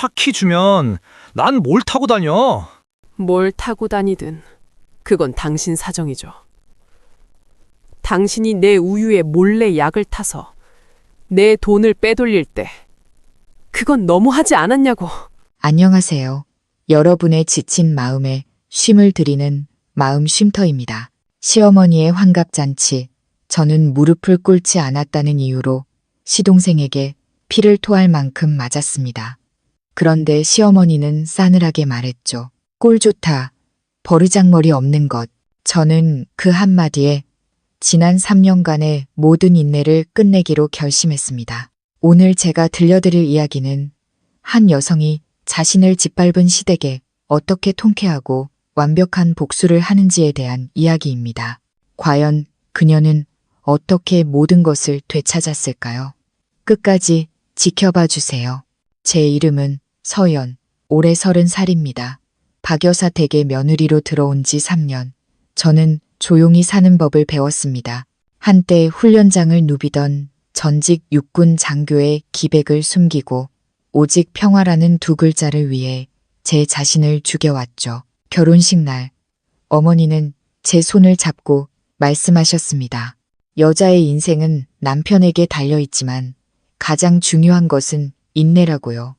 차 키 주면 난 뭘 타고 다녀? 뭘 타고 다니든 그건 당신 사정이죠. 당신이 내 우유에 몰래 약을 타서 내 돈을 빼돌릴 때 그건 너무하지 않았냐고. 안녕하세요. 여러분의 지친 마음에 쉼을 드리는 마음 쉼터입니다. 시어머니의 환갑잔치, 저는 무릎을 꿇지 않았다는 이유로 시동생에게 피를 토할 만큼 맞았습니다. 그런데 시어머니는 싸늘하게 말했죠. 꼴 좋다. 버르장머리 없는 것. 저는 그 한마디에 지난 3년간의 모든 인내를 끝내기로 결심했습니다. 오늘 제가 들려드릴 이야기는 한 여성이 자신을 짓밟은 시댁에 어떻게 통쾌하고 완벽한 복수를 하는지에 대한 이야기입니다. 과연 그녀는 어떻게 모든 것을 되찾았을까요? 끝까지 지켜봐 주세요. 제 이름은 서연, 올해 30살입니다. 박 여사 댁에 며느리로 들어온 지 3년. 저는 조용히 사는 법을 배웠습니다. 한때 훈련장을 누비던 전직 육군 장교의 기백을 숨기고 오직 평화라는 두 글자를 위해 제 자신을 죽여왔죠. 결혼식 날, 어머니는 제 손을 잡고 말씀하셨습니다. 여자의 인생은 남편에게 달려있지만 가장 중요한 것은 인내라고요.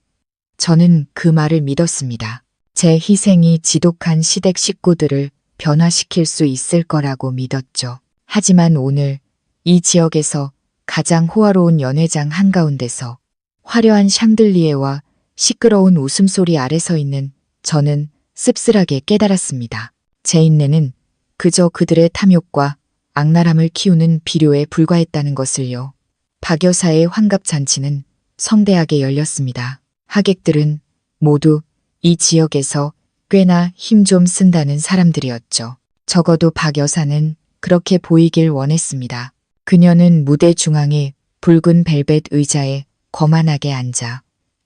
저는 그 말을 믿었습니다. 제 희생이 지독한 시댁 식구들을 변화시킬 수 있을 거라고 믿었죠. 하지만 오늘 이 지역에서 가장 호화로운 연회장 한가운데서 화려한 샹들리에와 시끄러운 웃음소리 아래 서 있는 저는 씁쓸하게 깨달았습니다. 제 인내는 그저 그들의 탐욕과 악랄함을 키우는 비료에 불과했다는 것을요. 박 여사의 환갑잔치는 성대하게 열렸습니다. 하객들은 모두 이 지역에서 꽤나 힘 좀 쓴다는 사람들이었죠. 적어도 박 여사는 그렇게 보이길 원했습니다. 그녀는 무대 중앙에 붉은 벨벳 의자에 거만하게 앉아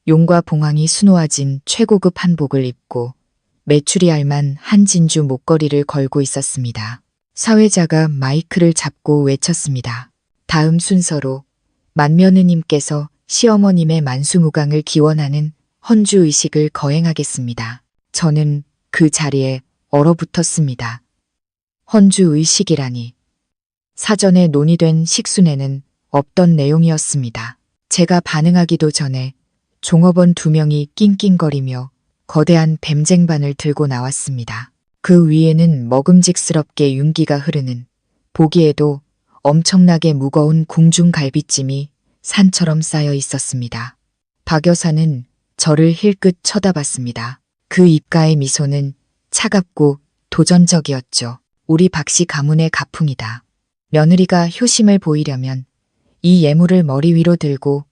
용과 봉황이 수놓아진 최고급 한복을 입고 메추리 알만 한 진주 목걸이를 걸고 있었습니다. 사회자가 마이크를 잡고 외쳤습니다. 다음 순서로 맏며느님께서 시어머님의 만수무강을 기원하는 헌주의식을 거행하겠습니다. 저는 그 자리에 얼어붙었습니다. 헌주의식이라니. 사전에 논의된 식순에는 없던 내용이었습니다. 제가 반응하기도 전에 종업원 2명이 낑낑거리며 거대한 뱀쟁반을 들고 나왔습니다. 그 위에는 먹음직스럽게 윤기가 흐르는, 보기에도 엄청나게 무거운 궁중갈비찜이 산처럼 쌓여 있었습니다. 박 여사는 저를 힐끗 쳐다봤습니다. 그 입가의 미소는 차갑고 도전적이었죠. 우리 박씨 가문의 가풍이다. 며느리가 효심을 보이려면 이 예물을 머리 위로 들고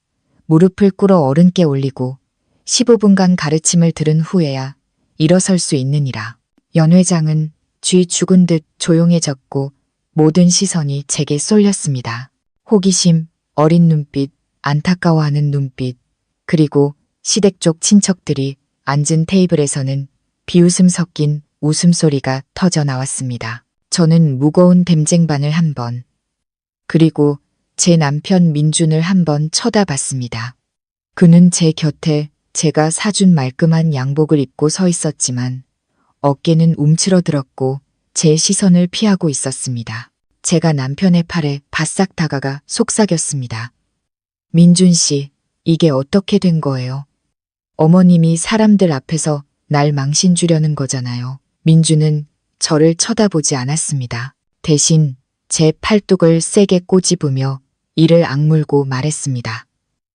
무릎을 꿇어 어른께 올리고 15분간 가르침을 들은 후에야 일어설 수 있느니라. 연회장은 쥐 죽은 듯 조용해졌고 모든 시선이 제게 쏠렸습니다. 호기심, 어린 눈빛, 안타까워하는 눈빛, 그리고 시댁 쪽 친척들이 앉은 테이블에서는 비웃음 섞인 웃음소리가 터져 나왔습니다. 저는 무거운 댐쟁반을 한 번, 그리고 제 남편 민준을 한 번 쳐다봤습니다. 그는 제 곁에 제가 사준 말끔한 양복을 입고 서 있었지만 어깨는 움츠러들었고 제 시선을 피하고 있었습니다. 제가 남편의 팔에 바싹 다가가 속삭였습니다. 민준 씨, 이게 어떻게 된 거예요? 어머님이 사람들 앞에서 날 망신 주려는 거잖아요. 민준은 저를 쳐다보지 않았습니다. 대신 제 팔뚝을 세게 꼬집으며 이를 악물고 말했습니다.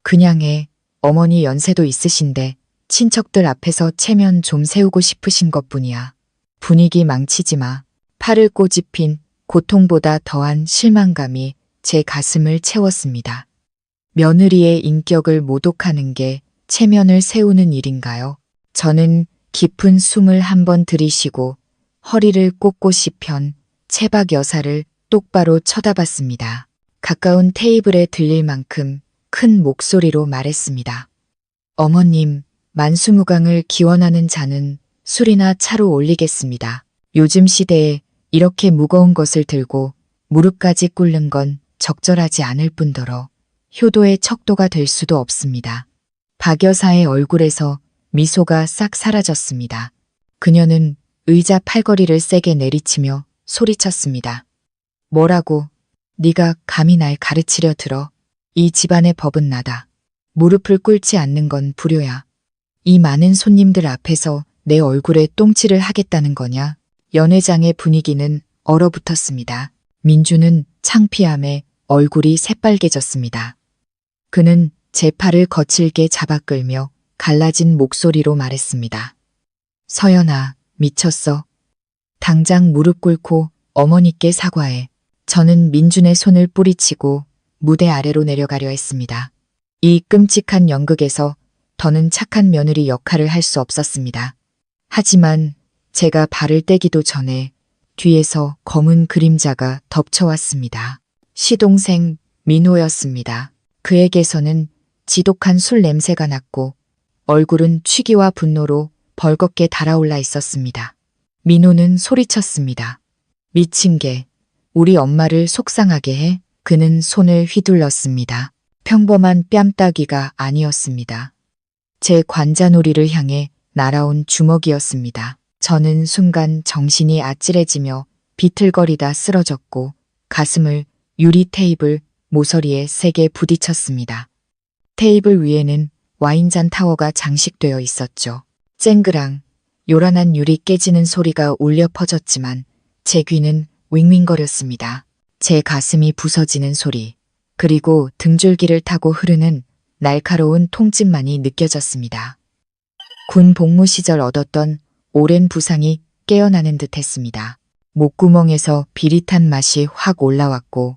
그냥 해. 어머니 연세도 있으신데 친척들 앞에서 체면 좀 세우고 싶으신 것뿐이야. 분위기 망치지 마. 팔을 꼬집힌 고통보다 더한 실망감이 제 가슴을 채웠습니다. 며느리의 인격을 모독하는 게 체면을 세우는 일인가요? 저는 깊은 숨을 한번 들이쉬고 허리를 꼿꼿이 편 채박 여사를 똑바로 쳐다봤습니다. 가까운 테이블에 들릴 만큼 큰 목소리로 말했습니다. 어머님, 만수무강을 기원하는 잔은 술이나 차로 올리겠습니다. 요즘 시대에 이렇게 무거운 것을 들고 무릎까지 꿇는 건 적절하지 않을 뿐더러 효도의 척도가 될 수도 없습니다. 박 여사의 얼굴에서 미소가 싹 사라졌습니다. 그녀는 의자 팔걸이를 세게 내리치며 소리쳤습니다. 뭐라고? 네가 감히 날 가르치려 들어. 이 집안의 법은 나다. 무릎을 꿇지 않는 건 불효야. 이 많은 손님들 앞에서 내 얼굴에 똥칠을 하겠다는 거냐? 연회장의 분위기는 얼어붙었습니다. 민주는 창피함에 얼굴이 새빨개졌습니다. 그는 제 팔을 거칠게 잡아 끌며 갈라진 목소리로 말했습니다. 서연아, 미쳤어. 당장 무릎 꿇고 어머니께 사과해. 저는 민준의 손을 뿌리치고 무대 아래로 내려가려 했습니다. 이 끔찍한 연극에서 더는 착한 며느리 역할을 할 수 없었습니다. 하지만 제가 발을 떼기도 전에 뒤에서 검은 그림자가 덮쳐왔습니다. 시동생 민호였습니다. 그에게서는 지독한 술 냄새가 났고 얼굴은 취기와 분노로 벌겋게 달아올라 있었습니다. 민호는 소리쳤습니다. 미친 개, 우리 엄마를 속상하게 해? 그는 손을 휘둘렀습니다. 평범한 뺨따기가 아니었습니다. 제 관자놀이를 향해 날아온 주먹이었습니다. 저는 순간 정신이 아찔해지며 비틀거리다 쓰러졌고 가슴을 유리 테이블 모서리에 세게 부딪혔습니다. 테이블 위에는 와인잔 타워가 장식되어 있었죠. 쨍그랑 요란한 유리 깨지는 소리가 울려 퍼졌지만 제 귀는 윙윙거렸습니다. 제 가슴이 부서지는 소리, 그리고 등줄기를 타고 흐르는 날카로운 통증만이 느껴졌습니다. 군 복무 시절 얻었던 오랜 부상이 깨어나는 듯 했습니다. 목구멍에서 비릿한 맛이 확 올라왔고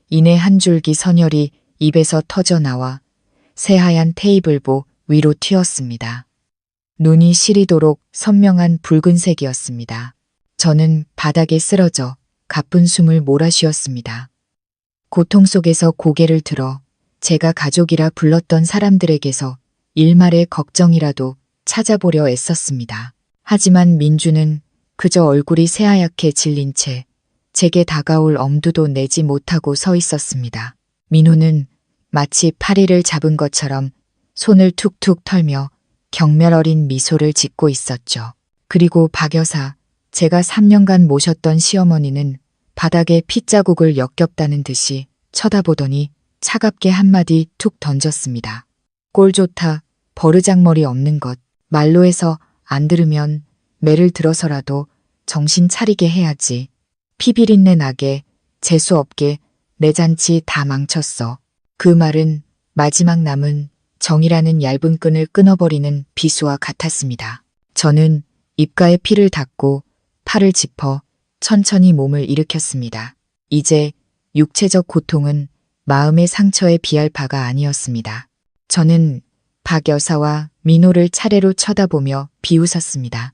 이내 한 줄기 선혈이 입에서 터져나와 새하얀 테이블보 위로 튀었습니다. 눈이 시리도록 선명한 붉은색이었습니다. 저는 바닥에 쓰러져 가쁜 숨을 몰아쉬었습니다. 고통 속에서 고개를 들어 제가 가족이라 불렀던 사람들에게서 일말의 걱정이라도 찾아보려 애썼습니다. 하지만 민주는 그저 얼굴이 새하얗게 질린 채 제게 다가올 엄두도 내지 못하고 서 있었습니다. 민호는 마치 파리를 잡은 것처럼 손을 툭툭 털며 경멸 어린 미소를 짓고 있었죠. 그리고 박 여사, 제가 3년간 모셨던 시어머니는 바닥에 핏자국을 역겹다는 듯이 쳐다보더니 차갑게 한마디 툭 던졌습니다. 꼴 좋다, 버르장머리 없는 것. 말로 해서 안 들으면 매를 들어서라도 정신 차리게 해야지. 피비린내 나게, 재수 없게 내 잔치 다 망쳤어. 그 말은 마지막 남은 정이라는 얇은 끈을 끊어버리는 비수와 같았습니다. 저는 입가에 피를 닦고 팔을 짚어 천천히 몸을 일으켰습니다. 이제 육체적 고통은 마음의 상처에 비할 바가 아니었습니다. 저는 박 여사와 민호를 차례로 쳐다보며 비웃었습니다.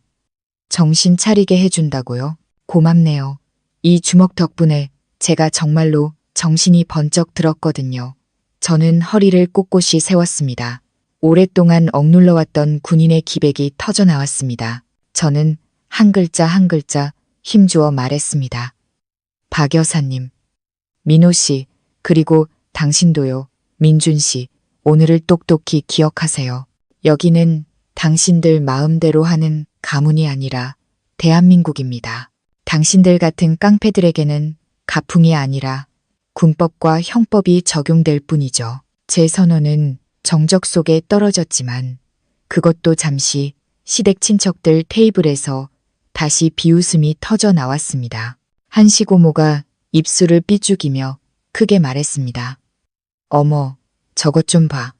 정신 차리게 해준다고요? 고맙네요. 이 주먹 덕분에 제가 정말로 정신이 번쩍 들었거든요. 저는 허리를 꼿꼿이 세웠습니다. 오랫동안 억눌러왔던 군인의 기백이 터져나왔습니다. 저는 한 글자 한 글자 힘주어 말했습니다. 박 여사님, 민호 씨, 그리고 당신도요, 민준 씨, 오늘을 똑똑히 기억하세요. 여기는 당신들 마음대로 하는 가문이 아니라 대한민국입니다. 당신들 같은 깡패들에게는 가풍이 아니라 군법과 형법이 적용될 뿐이죠. 제 선언은 정적 속에 떨어졌지만 그것도 잠시 시댁 친척들 테이블에서 다시 비웃음이 터져 나왔습니다. 한시 고모가 입술을 삐죽이며 크게 말했습니다. 어머, 저것 좀 봐.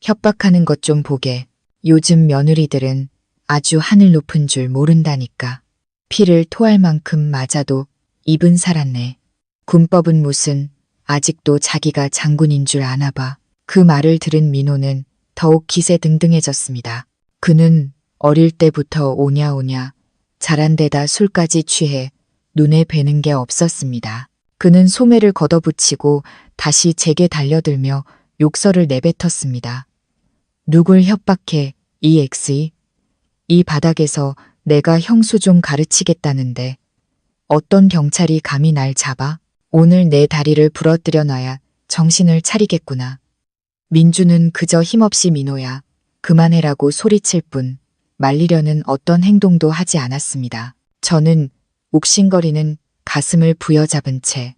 협박하는 것 좀 보게. 요즘 며느리들은 아주 하늘 높은 줄 모른다니까. 피를 토할 만큼 맞아도 입은 살았네. 군법은 무슨, 아직도 자기가 장군인 줄 아나 봐. 그 말을 들은 민호는 더욱 기세등등해졌습니다. 그는 어릴 때부터 오냐오냐 자란 데다 술까지 취해 눈에 뵈는 게 없었습니다. 그는 소매를 걷어붙이고 다시 제게 달려들며 욕설을 내뱉었습니다. 누굴 협박해, 이 엑스이? 이 바닥에서 내가 형수 좀 가르치겠다는데 어떤 경찰이 감히 날 잡아? 오늘 내 다리를 부러뜨려 놔야 정신을 차리겠구나. 민주는 그저 힘없이 민호야. 그만해라고 소리칠 뿐 말리려는 어떤 행동도 하지 않았습니다. 저는 욱신거리는 가슴을 부여잡은 채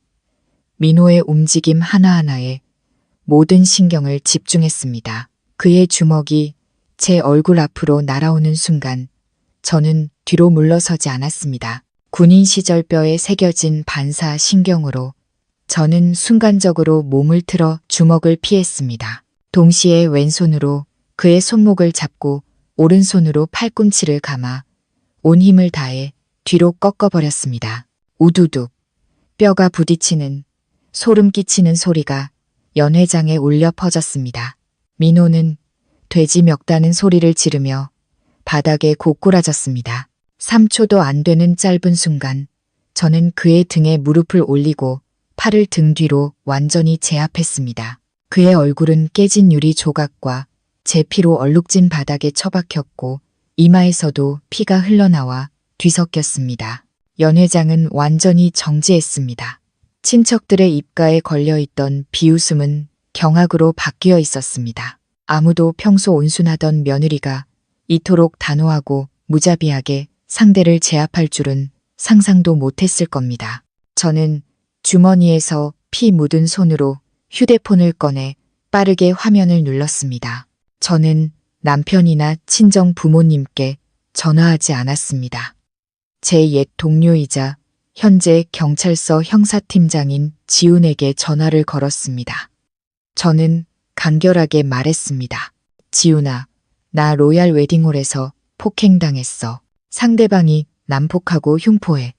민호의 움직임 하나하나에 모든 신경을 집중했습니다. 그의 주먹이 제 얼굴 앞으로 날아오는 순간 저는 뒤로 물러서지 않았습니다. 군인 시절 뼈에 새겨진 반사 신경으로 저는 순간적으로 몸을 틀어 주먹을 피했습니다. 동시에 왼손으로 그의 손목을 잡고 오른손으로 팔꿈치를 감아 온 힘을 다해 뒤로 꺾어버렸습니다. 우두둑 뼈가 부딪히는 소름 끼치는 소리가 연회장에 울려 퍼졌습니다. 민호는 돼지 멱다는 소리를 지르며 바닥에 고꾸라졌습니다. 3초도 안 되는 짧은 순간 저는 그의 등에 무릎을 올리고 팔을 등 뒤로 완전히 제압했습니다. 그의 얼굴은 깨진 유리 조각과 제 피로 얼룩진 바닥에 처박혔고 이마에서도 피가 흘러나와 뒤섞였습니다. 연회장은 완전히 정지했습니다. 친척들의 입가에 걸려있던 비웃음은 경악으로 바뀌어 있었습니다. 아무도 평소 온순하던 며느리가 이토록 단호하고 무자비하게 상대를 제압할 줄은 상상도 못했을 겁니다. 저는 주머니에서 피 묻은 손으로 휴대폰을 꺼내 빠르게 화면을 눌렀습니다. 저는 남편이나 친정 부모님께 전화하지 않았습니다. 제 옛 동료이자 현재 경찰서 형사팀장인 지훈에게 전화를 걸었습니다. 저는 간결하게 말했습니다. 지훈아, 나 로얄 웨딩홀에서 폭행당했어. 상대방이 난폭하고 흉포해.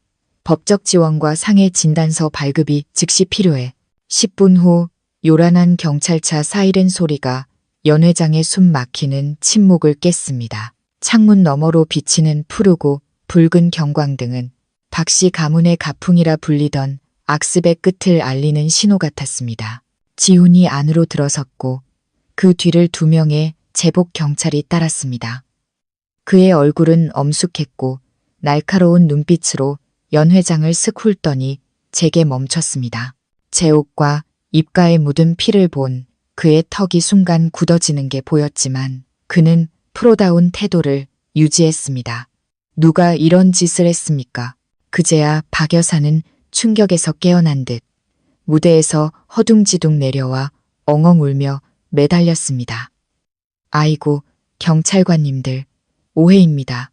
법적 지원과 상해 진단서 발급이 즉시 필요해. 10분 후 요란한 경찰차 사이렌 소리가 연회장의 숨 막히는 침묵을 깼습니다. 창문 너머로 비치는 푸르고 붉은 경광등은 박씨 가문의 가풍이라 불리던 악습의 끝을 알리는 신호 같았습니다. 지훈이 안으로 들어섰고 그 뒤를 2명의 제복 경찰이 따랐습니다. 그의 얼굴은 엄숙했고 날카로운 눈빛으로 연 회장을 쓱 훑더니 제게 멈췄습니다. 제 옷과 입가에 묻은 피를 본 그의 턱이 순간 굳어지는 게 보였지만 그는 프로다운 태도를 유지했습니다. 누가 이런 짓을 했습니까? 그제야 박 여사는 충격에서 깨어난 듯 무대에서 허둥지둥 내려와 엉엉 울며 매달렸습니다. 아이고, 경찰관님들, 오해입니다.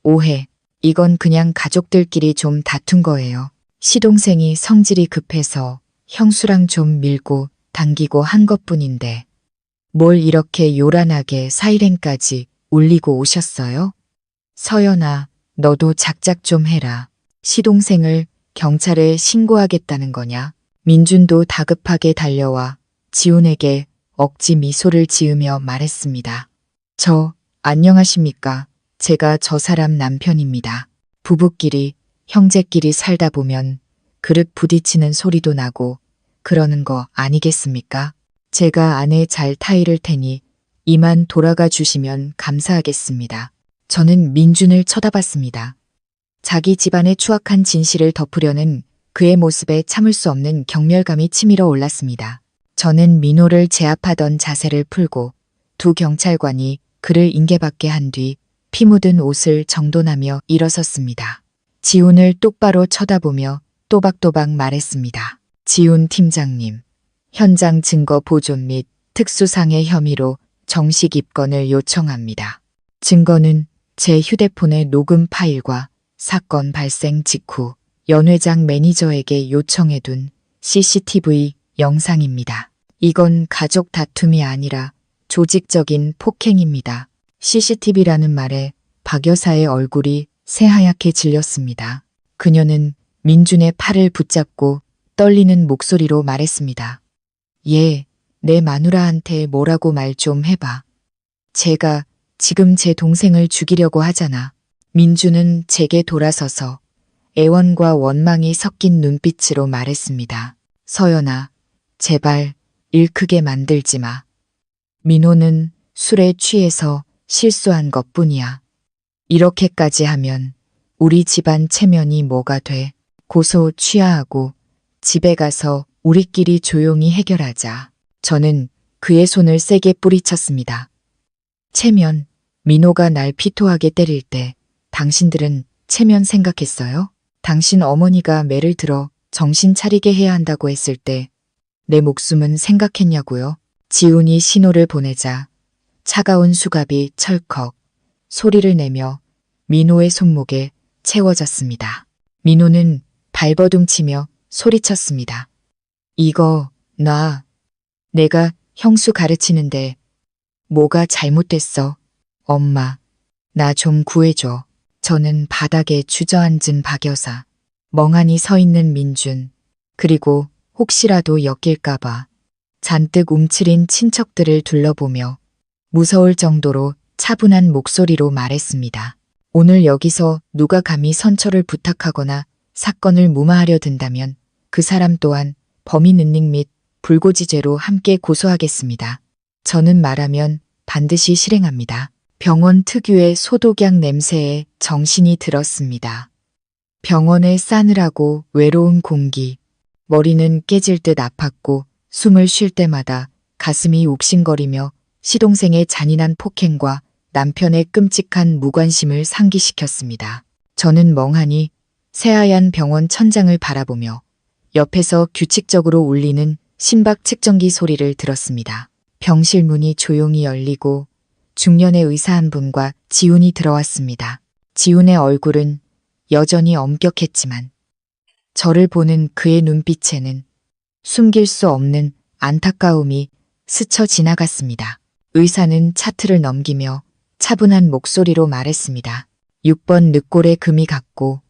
오해. 이건 그냥 가족들끼리 좀 다툰 거예요. 시동생이 성질이 급해서 형수랑 좀 밀고 당기고 한 것뿐인데 뭘 이렇게 요란하게 사이렌까지 울리고 오셨어요? 서연아, 너도 작작 좀 해라. 시동생을 경찰에 신고하겠다는 거냐? 민준도 다급하게 달려와 지훈에게 억지 미소를 지으며 말했습니다. 안녕하십니까? 제가 저 사람 남편입니다. 부부끼리, 형제끼리 살다 보면 그릇 부딪히는 소리도 나고 그러는 거 아니겠습니까? 제가 안에 잘 타이를 테니 이만 돌아가 주시면 감사하겠습니다. 저는 민준을 쳐다봤습니다. 자기 집안의 추악한 진실을 덮으려는 그의 모습에 참을 수 없는 경멸감이 치밀어 올랐습니다. 저는 민호를 제압하던 자세를 풀고 두 경찰관이 그를 인계받게 한 뒤 피 묻은 옷을 정돈하며 일어섰습니다. 지훈을 똑바로 쳐다보며 또박또박 말했습니다. 지훈 팀장님, 현장 증거 보존 및 특수상해 혐의로 정식 입건을 요청합니다. 증거는 제 휴대폰의 녹음 파일과 사건 발생 직후 연 회장 매니저에게 요청해둔 CCTV 영상입니다. 이건 가족 다툼이 아니라 조직적인 폭행입니다. CCTV라는 말에 박 여사의 얼굴이 새하얗게 질렸습니다. 그녀는 민준의 팔을 붙잡고 떨리는 목소리로 말했습니다. 내 마누라한테 뭐라고 말 좀 해봐. 제가 지금 제 동생을 죽이려고 하잖아. 민준은 제게 돌아서서 애원과 원망이 섞인 눈빛으로 말했습니다. 서연아, 제발 일 크게 만들지 마. 민호는 술에 취해서 실수한 것뿐이야. 이렇게까지 하면 우리 집안 체면이 뭐가 돼? 고소 취하하고 집에 가서 우리끼리 조용히 해결하자. 저는 그의 손을 세게 뿌리쳤습니다. 체면, 민호가 날 피토하게 때릴 때 당신들은 체면 생각했어요? 당신 어머니가 매를 들어 정신 차리게 해야 한다고 했을 때 내 목숨은 생각했냐고요? 지훈이 신호를 보내자 차가운 수갑이 철컥 소리를 내며 민호의 손목에 채워졌습니다. 민호는 발버둥치며 소리쳤습니다. 이거 놔. 내가 형수 가르치는데 뭐가 잘못됐어? 엄마, 나 좀 구해줘. 저는 바닥에 주저앉은 박 여사, 멍하니 서 있는 민준, 그리고 혹시라도 엮일까봐 잔뜩 움츠린 친척들을 둘러보며 무서울 정도로 차분한 목소리로 말했습니다. 오늘 여기서 누가 감히 선처를 부탁하거나 사건을 무마하려 든다면 그 사람 또한 범인 은닉 및 불고지죄로 함께 고소하겠습니다. 저는 말하면 반드시 실행합니다. 병원 특유의 소독약 냄새에 정신이 들었습니다. 병원의 싸늘하고 외로운 공기, 머리는 깨질 듯 아팠고 숨을 쉴 때마다 가슴이 욱신거리며 시동생의 잔인한 폭행과 남편의 끔찍한 무관심을 상기시켰습니다. 저는 멍하니 새하얀 병원 천장을 바라보며 옆에서 규칙적으로 울리는 심박 측정기 소리를 들었습니다. 병실 문이 조용히 열리고 중년의 의사 한 분과 지훈이 들어왔습니다. 지훈의 얼굴은 여전히 엄격했지만 저를 보는 그의 눈빛에는 숨길 수 없는 안타까움이 스쳐 지나갔습니다. 의사는 차트를 넘기며 차분한 목소리로 말했습니다. 6번 늑골에 금이 갔고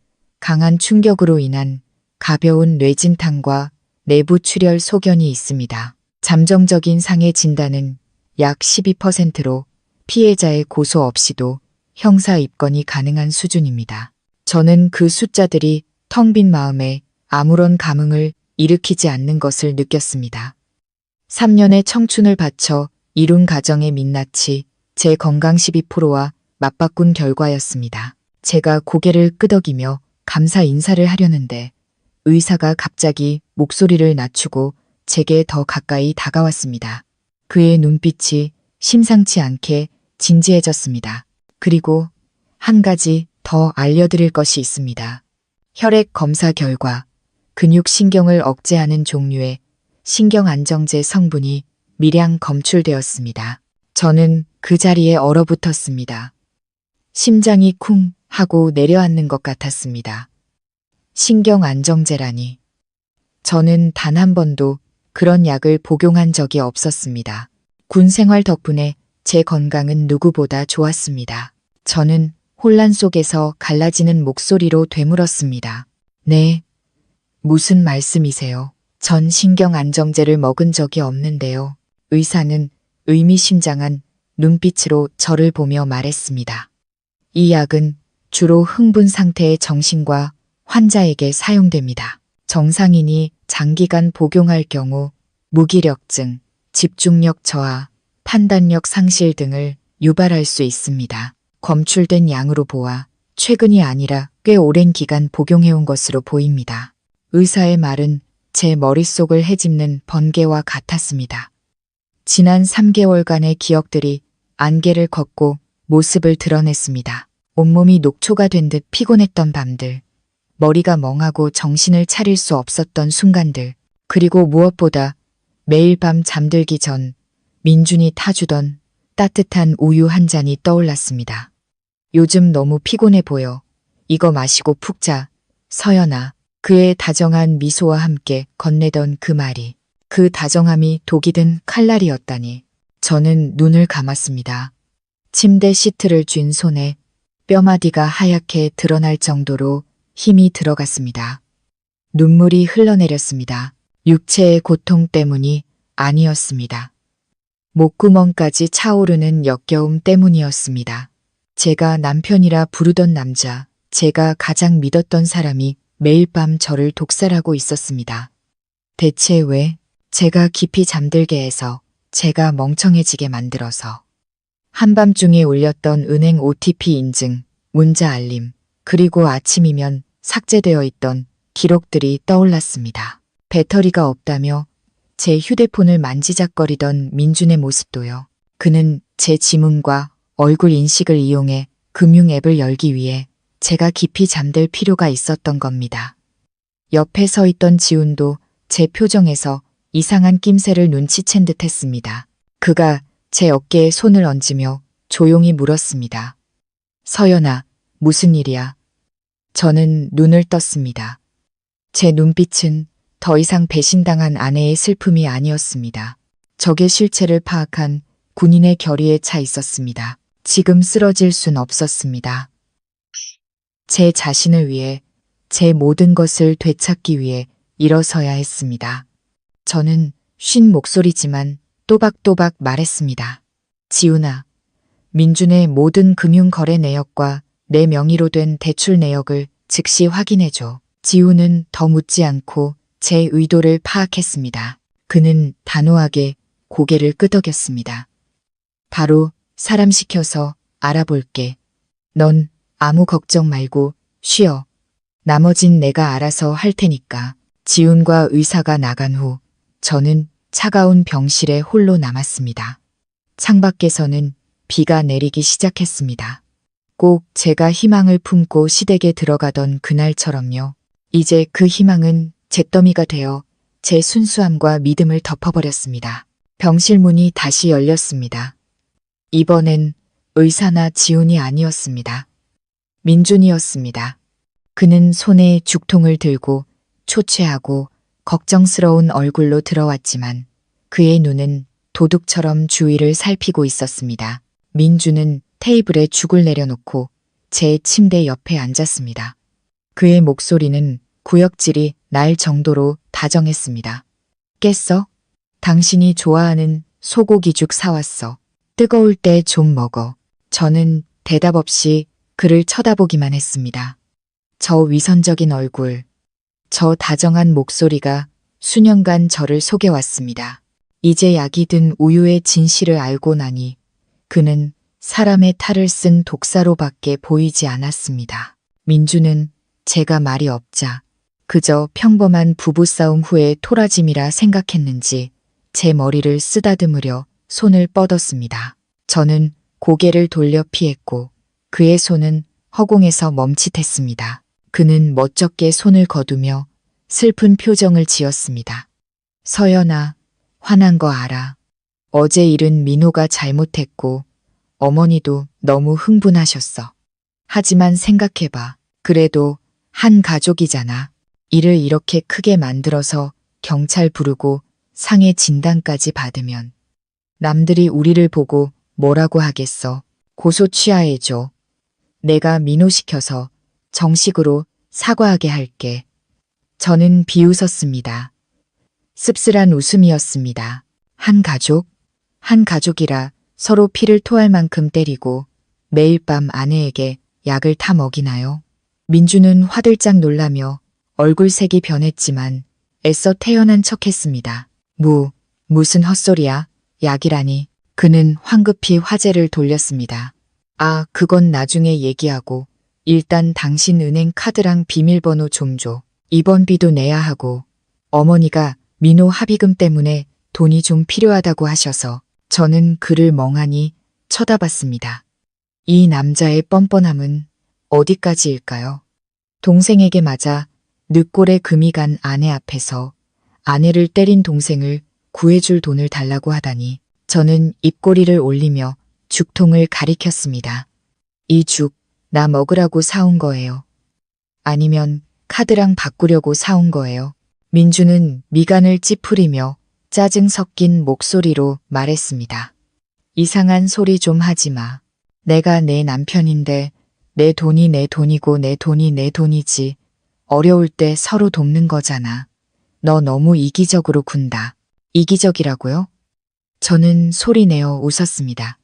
강한 충격으로 인한 가벼운 뇌진탕과 내부 출혈 소견이 있습니다. 잠정적인 상해 진단은 약 12%로 피해자의 고소 없이도 형사 입건이 가능한 수준입니다. 저는 그 숫자들이 텅 빈 마음에 아무런 감흥을 일으키지 않는 것을 느꼈습니다. 3년의 청춘을 바쳐 이룬 가정의 민낯이 제 건강 12%와 맞바꾼 결과였습니다. 제가 고개를 끄덕이며 감사 인사를 하려는데 의사가 갑자기 목소리를 낮추고 제게 더 가까이 다가왔습니다. 그의 눈빛이 심상치 않게 진지해졌습니다. 그리고 한 가지 더 알려드릴 것이 있습니다. 혈액 검사 결과 근육신경을 억제하는 종류의 신경안정제 성분이 미량 검출되었습니다. 저는 그 자리에 얼어붙었습니다. 심장이 쿵 하고 내려앉는 것 같았습니다. 신경안정제라니. 저는 단 한 번도 그런 약을 복용한 적이 없었습니다. 군 생활 덕분에 제 건강은 누구보다 좋았습니다. 저는 혼란 속에서 갈라지는 목소리로 되물었습니다. 네, 무슨 말씀이세요? 전 신경안정제를 먹은 적이 없는데요. 의사는 의미심장한 눈빛으로 저를 보며 말했습니다. 이 약은 주로 흥분 상태의 정신과 환자에게 사용됩니다. 정상인이 장기간 복용할 경우 무기력증, 집중력 저하, 판단력 상실 등을 유발할 수 있습니다. 검출된 양으로 보아 최근이 아니라 꽤 오랜 기간 복용해온 것으로 보입니다. 의사의 말은 제 머릿속을 헤집는 번개와 같았습니다. 지난 3개월간의 기억들이 안개를 걷고 모습을 드러냈습니다. 온몸이 녹초가 된 듯 피곤했던 밤들, 머리가 멍하고 정신을 차릴 수 없었던 순간들, 그리고 무엇보다 매일 밤 잠들기 전 민준이 타주던 따뜻한 우유 한 잔이 떠올랐습니다. 요즘 너무 피곤해 보여. 이거 마시고 푹 자. 서연아. 그의 다정한 미소와 함께 건네던 그 말이, 그 다정함이 독이 든 칼날이었다니. 저는 눈을 감았습니다. 침대 시트를 쥔 손에 뼈마디가 하얗게 드러날 정도로 힘이 들어갔습니다. 눈물이 흘러내렸습니다. 육체의 고통 때문이 아니었습니다. 목구멍까지 차오르는 역겨움 때문이었습니다. 제가 남편이라 부르던 남자, 제가 가장 믿었던 사람이 매일 밤 저를 독살하고 있었습니다. 대체 왜? 제가 깊이 잠들게 해서, 제가 멍청해지게 만들어서. 한밤중에 울렸던 은행 OTP 인증, 문자 알림, 그리고 아침이면 삭제되어 있던 기록들이 떠올랐습니다. 배터리가 없다며 제 휴대폰을 만지작거리던 민준의 모습도요. 그는 제 지문과 얼굴 인식을 이용해 금융 앱을 열기 위해 제가 깊이 잠들 필요가 있었던 겁니다. 옆에 서 있던 지훈도 제 표정에서 이상한 낌새를 눈치챈 듯 했습니다. 그가 제 어깨에 손을 얹으며 조용히 물었습니다. 서연아, 무슨 일이야? 저는 눈을 떴습니다. 제 눈빛은 더 이상 배신당한 아내의 슬픔이 아니었습니다. 적의 실체를 파악한 군인의 결의에 차 있었습니다. 지금 쓰러질 순 없었습니다. 제 자신을 위해, 제 모든 것을 되찾기 위해 일어서야 했습니다. 저는 쉰 목소리지만 또박또박 말했습니다. 지훈아, 민준의 모든 금융거래 내역과 내 명의로 된 대출 내역을 즉시 확인해줘. 지훈은 더 묻지 않고 제 의도를 파악했습니다. 그는 단호하게 고개를 끄덕였습니다. 바로 사람 시켜서 알아볼게. 넌 아무 걱정 말고 쉬어. 나머진 내가 알아서 할 테니까. 지훈과 의사가 나간 후 저는 차가운 병실에 홀로 남았습니다. 창밖에서는 비가 내리기 시작했습니다. 꼭 제가 희망을 품고 시댁에 들어가던 그날처럼요. 이제 그 희망은 잿더미가 되어 제 순수함과 믿음을 덮어버렸습니다. 병실 문이 다시 열렸습니다. 이번엔 의사나 지훈이 아니었습니다. 민준이었습니다. 그는 손에 죽통을 들고 초췌하고 걱정스러운 얼굴로 들어왔지만 그의 눈은 도둑처럼 주위를 살피고 있었습니다. 민준은 테이블에 죽을 내려놓고 제 침대 옆에 앉았습니다. 그의 목소리는 구역질이 날 정도로 다정했습니다. 깼어? 당신이 좋아하는 소고기죽 사왔어. 뜨거울 때 좀 먹어. 저는 대답 없이 그를 쳐다보기만 했습니다. 저 위선적인 얼굴, 저 다정한 목소리가 수년간 저를 속여왔습니다. 이제 약이 든 우유의 진실을 알고 나니 그는 사람의 탈을 쓴 독사로밖에 보이지 않았습니다. 민주는 제가 말이 없자 그저 평범한 부부싸움 후의 토라짐이라 생각했는지 제 머리를 쓰다듬으려 손을 뻗었습니다. 저는 고개를 돌려 피했고 그의 손은 허공에서 멈칫했습니다. 그는 멋쩍게 손을 거두며 슬픈 표정을 지었습니다. 서연아, 화난 거 알아. 어제 일은 민호가 잘못했고 어머니도 너무 흥분하셨어. 하지만 생각해봐. 그래도 한 가족이잖아. 일을 이렇게 크게 만들어서 경찰 부르고 상해 진단까지 받으면 남들이 우리를 보고 뭐라고 하겠어. 고소 취하해줘. 내가 민호 시켜서 정식으로 사과하게 할게. 저는 비웃었습니다. 씁쓸한 웃음이었습니다. 한 가족? 한 가족이라 서로 피를 토할 만큼 때리고 매일 밤 아내에게 약을 타 먹이나요? 민주는 화들짝 놀라며 얼굴색이 변했지만 애써 태연한 척했습니다. 무슨 헛소리야? 약이라니. 그는 황급히 화제를 돌렸습니다. 아, 그건 나중에 얘기하고 일단 당신 은행 카드랑 비밀번호 좀 줘. 이번 비도 내야 하고 어머니가 민호 합의금 때문에 돈이 좀 필요하다고 하셔서 저는 그를 멍하니 쳐다봤습니다. 이 남자의 뻔뻔함은 어디까지일까요? 동생에게 맞아 늑골에 금이 간 아내 앞에서 아내를 때린 동생을 구해줄 돈을 달라고 하다니 저는 입꼬리를 올리며 죽통을 가리켰습니다. 이 죽, 나 먹으라고 사온 거예요. 아니면 카드랑 바꾸려고 사온 거예요. 민주는 미간을 찌푸리며 짜증 섞인 목소리로 말했습니다. 이상한 소리 좀 하지 마. 내가 내 남편인데 내 돈이 내 돈이고 내 돈이 내 돈이지. 어려울 때 서로 돕는 거잖아. 너 너무 이기적으로 군다. 이기적이라고요? 저는 소리내어 웃었습니다.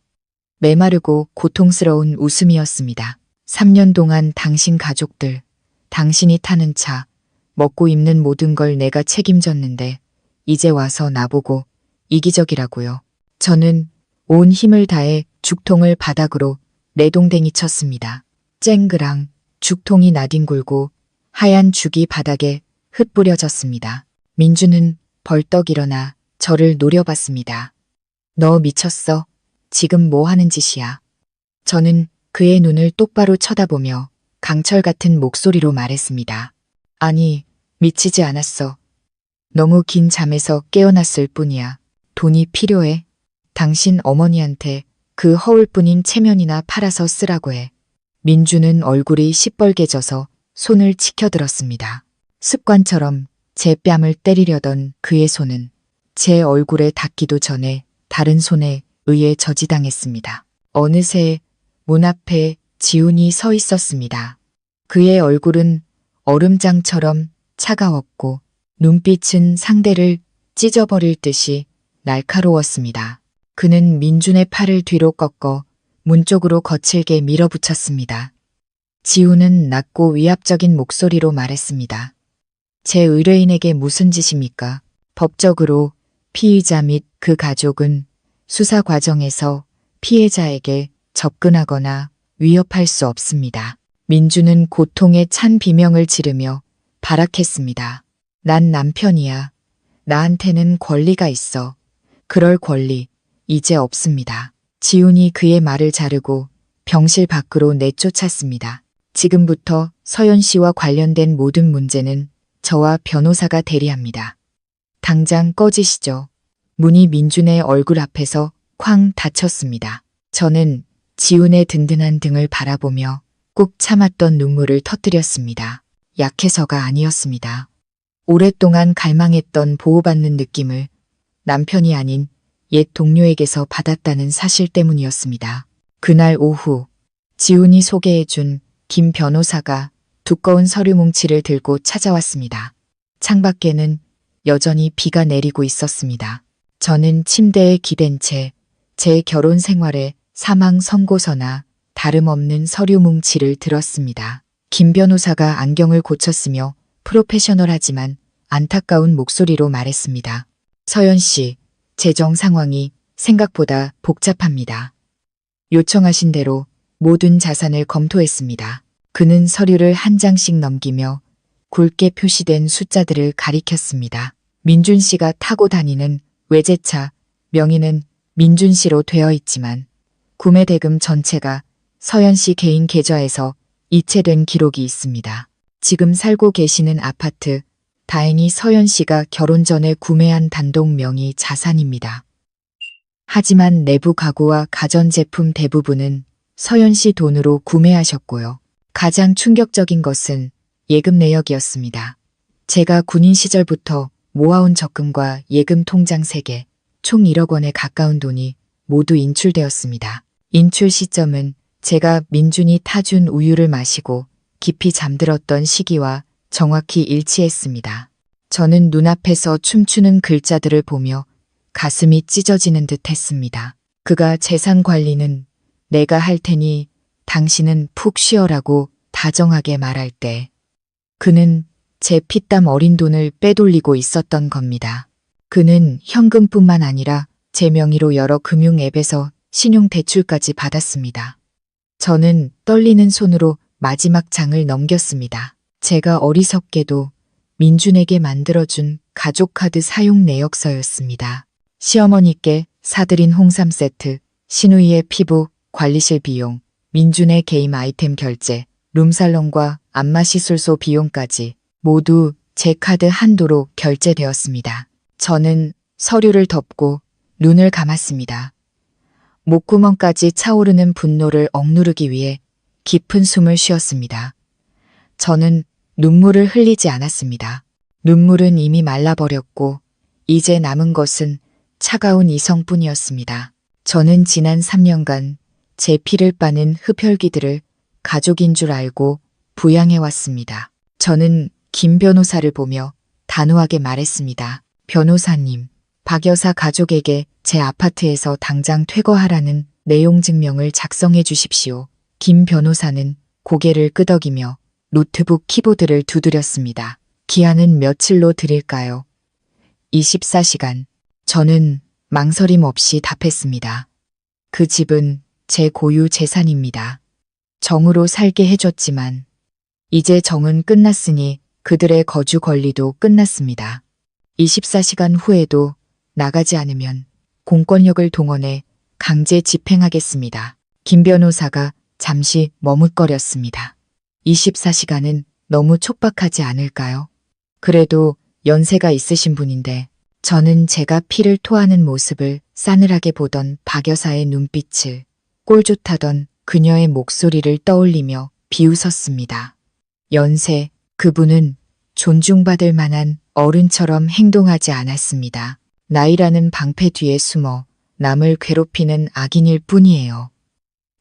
메마르고 고통스러운 웃음이었습니다. 3년 동안 당신 가족들, 당신이 타는 차, 먹고 입는 모든 걸 내가 책임졌는데 이제 와서 나보고 이기적이라고요. 저는 온 힘을 다해 죽통을 바닥으로 내동댕이 쳤습니다. 쨍그랑 죽통이 나뒹굴고 하얀 죽이 바닥에 흩뿌려졌습니다. 민주는 벌떡 일어나 저를 노려봤습니다. 너 미쳤어? 지금 뭐 하는 짓이야? 저는 그의 눈을 똑바로 쳐다보며 강철 같은 목소리로 말했습니다. 아니, 미치지 않았어. 너무 긴 잠에서 깨어났을 뿐이야. 돈이 필요해. 당신 어머니한테 그 허울뿐인 체면이나 팔아서 쓰라고 해. 민주는 얼굴이 시뻘개져서 손을 치켜들었습니다. 습관처럼 제 뺨을 때리려던 그의 손은 제 얼굴에 닿기도 전에 다른 손에 의해 저지당했습니다. 어느새 문 앞에 지훈이 서 있었습니다. 그의 얼굴은 얼음장처럼 차가웠고 눈빛은 상대를 찢어버릴 듯이 날카로웠습니다. 그는 민준의 팔을 뒤로 꺾어 문 쪽으로 거칠게 밀어붙였습니다. 지훈은 낮고 위압적인 목소리로 말했습니다. 제 의뢰인에게 무슨 짓입니까? 법적으로 피의자 및 그 가족은 수사 과정에서 피해자에게 접근하거나 위협할 수 없습니다. 민주는 고통에 찬 비명을 지르며 발악했습니다. 난 남편이야. 나한테는 권리가 있어. 그럴 권리 이제 없습니다. 지훈이 그의 말을 자르고 병실 밖으로 내쫓았습니다. 지금부터 서연 씨와 관련된 모든 문제는 저와 변호사가 대리합니다. 당장 꺼지시죠. 문이 민준의 얼굴 앞에서 쾅 닫혔습니다. 저는 지훈의 든든한 등을 바라보며 꾹 참았던 눈물을 터뜨렸습니다. 약해서가 아니었습니다. 오랫동안 갈망했던 보호받는 느낌을 남편이 아닌 옛 동료에게서 받았다는 사실 때문이었습니다. 그날 오후 지훈이 소개해준 김 변호사가 두꺼운 서류 뭉치를 들고 찾아왔습니다. 창밖에는 여전히 비가 내리고 있었습니다. 저는 침대에 기댄 채 제 결혼 생활의 사망 선고서나 다름없는 서류 뭉치를 들었습니다. 김 변호사가 안경을 고쳤으며 프로페셔널하지만 안타까운 목소리로 말했습니다. 서연 씨, 재정 상황이 생각보다 복잡합니다. 요청하신 대로 모든 자산을 검토했습니다. 그는 서류를 한 장씩 넘기며 굵게 표시된 숫자들을 가리켰습니다. 민준 씨가 타고 다니는 외제차 명의는 민준 씨로 되어 있지만 구매 대금 전체가 서연 씨 개인 계좌에서 이체된 기록이 있습니다. 지금 살고 계시는 아파트, 다행히 서연 씨가 결혼 전에 구매한 단독 명의 자산입니다. 하지만 내부 가구와 가전제품 대부분은 서연 씨 돈으로 구매하셨고요. 가장 충격적인 것은 예금 내역이었습니다. 제가 군인 시절부터 모아온 적금과 예금 통장 3개, 총 1억 원에 가까운 돈이 모두 인출되었습니다. 인출 시점은 제가 민준이 타준 우유를 마시고 깊이 잠들었던 시기와 정확히 일치했습니다. 저는 눈앞에서 춤추는 글자들을 보며 가슴이 찢어지는 듯 했습니다. 그가 재산 관리는 내가 할 테니 당신은 푹 쉬어라고 다정하게 말할 때 그는 제 피땀 어린 돈을 빼돌리고 있었던 겁니다. 그는 현금뿐만 아니라 제 명의로 여러 금융 앱에서 신용대출까지 받았습니다. 저는 떨리는 손으로 마지막 장을 넘겼습니다. 제가 어리석게도 민준에게 만들어준 가족카드 사용 내역서였습니다. 시어머니께 사드린 홍삼 세트, 신우이의 피부 관리실 비용, 민준의 개인 아이템 결제, 룸살롱과 안마시술소 비용까지 모두 제 카드 한도로 결제되었습니다. 저는 서류를 덮고 눈을 감았습니다. 목구멍까지 차오르는 분노를 억누르기 위해 깊은 숨을 쉬었습니다. 저는 눈물을 흘리지 않았습니다. 눈물은 이미 말라버렸고 이제 남은 것은 차가운 이성뿐이었습니다. 저는 지난 3년간 제 피를 빠는 흡혈귀들을 가족인 줄 알고 부양해왔습니다. 저는 김 변호사를 보며 단호하게 말했습니다. 변호사님, 박 여사 가족에게 제 아파트에서 당장 퇴거하라는 내용 증명을 작성해 주십시오. 김 변호사는 고개를 끄덕이며 노트북 키보드를 두드렸습니다. 기한은 며칠로 드릴까요? 24시간. 저는 망설임 없이 답했습니다. 그 집은 제 고유 재산입니다. 정으로 살게 해줬지만 이제 정은 끝났으니 그들의 거주 권리도 끝났습니다. 24시간 후에도 나가지 않으면 공권력을 동원해 강제 집행하겠습니다. 김 변호사가 잠시 머뭇거렸습니다. 24시간은 너무 촉박하지 않을까요? 그래도 연세가 있으신 분인데 저는 제가 피를 토하는 모습을 싸늘하게 보던 박 여사의 눈빛을 꼴좋다던 그녀의 목소리를 떠올리며 비웃었습니다. 연세, 그분은 존중받을 만한 어른처럼 행동하지 않았습니다. 나이라는 방패 뒤에 숨어 남을 괴롭히는 악인일 뿐이에요.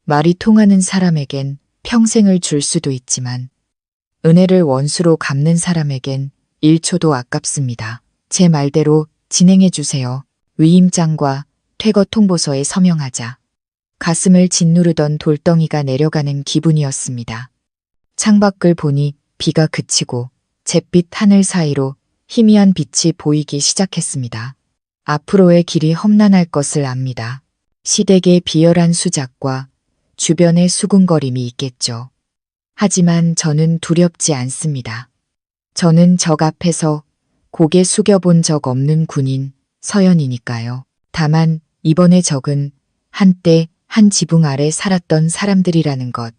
말이 통하는 사람에겐 평생을 줄 수도 있지만 은혜를 원수로 갚는 사람에겐 1초도 아깝습니다. 제 말대로 진행해 주세요. 위임장과 퇴거 통보서에 서명하자. 가슴을 짓누르던 돌덩이가 내려가는 기분이었습니다. 창밖을 보니 비가 그치고 잿빛 하늘 사이로 희미한 빛이 보이기 시작했습니다. 앞으로의 길이 험난할 것을 압니다. 시댁의 비열한 수작과 주변의 수군거림이 있겠죠. 하지만 저는 두렵지 않습니다. 저는 적 앞에서 고개 숙여본 적 없는 군인 서연이니까요. 다만 이번의 적은 한때 한 지붕 아래 살았던 사람들이라는 것.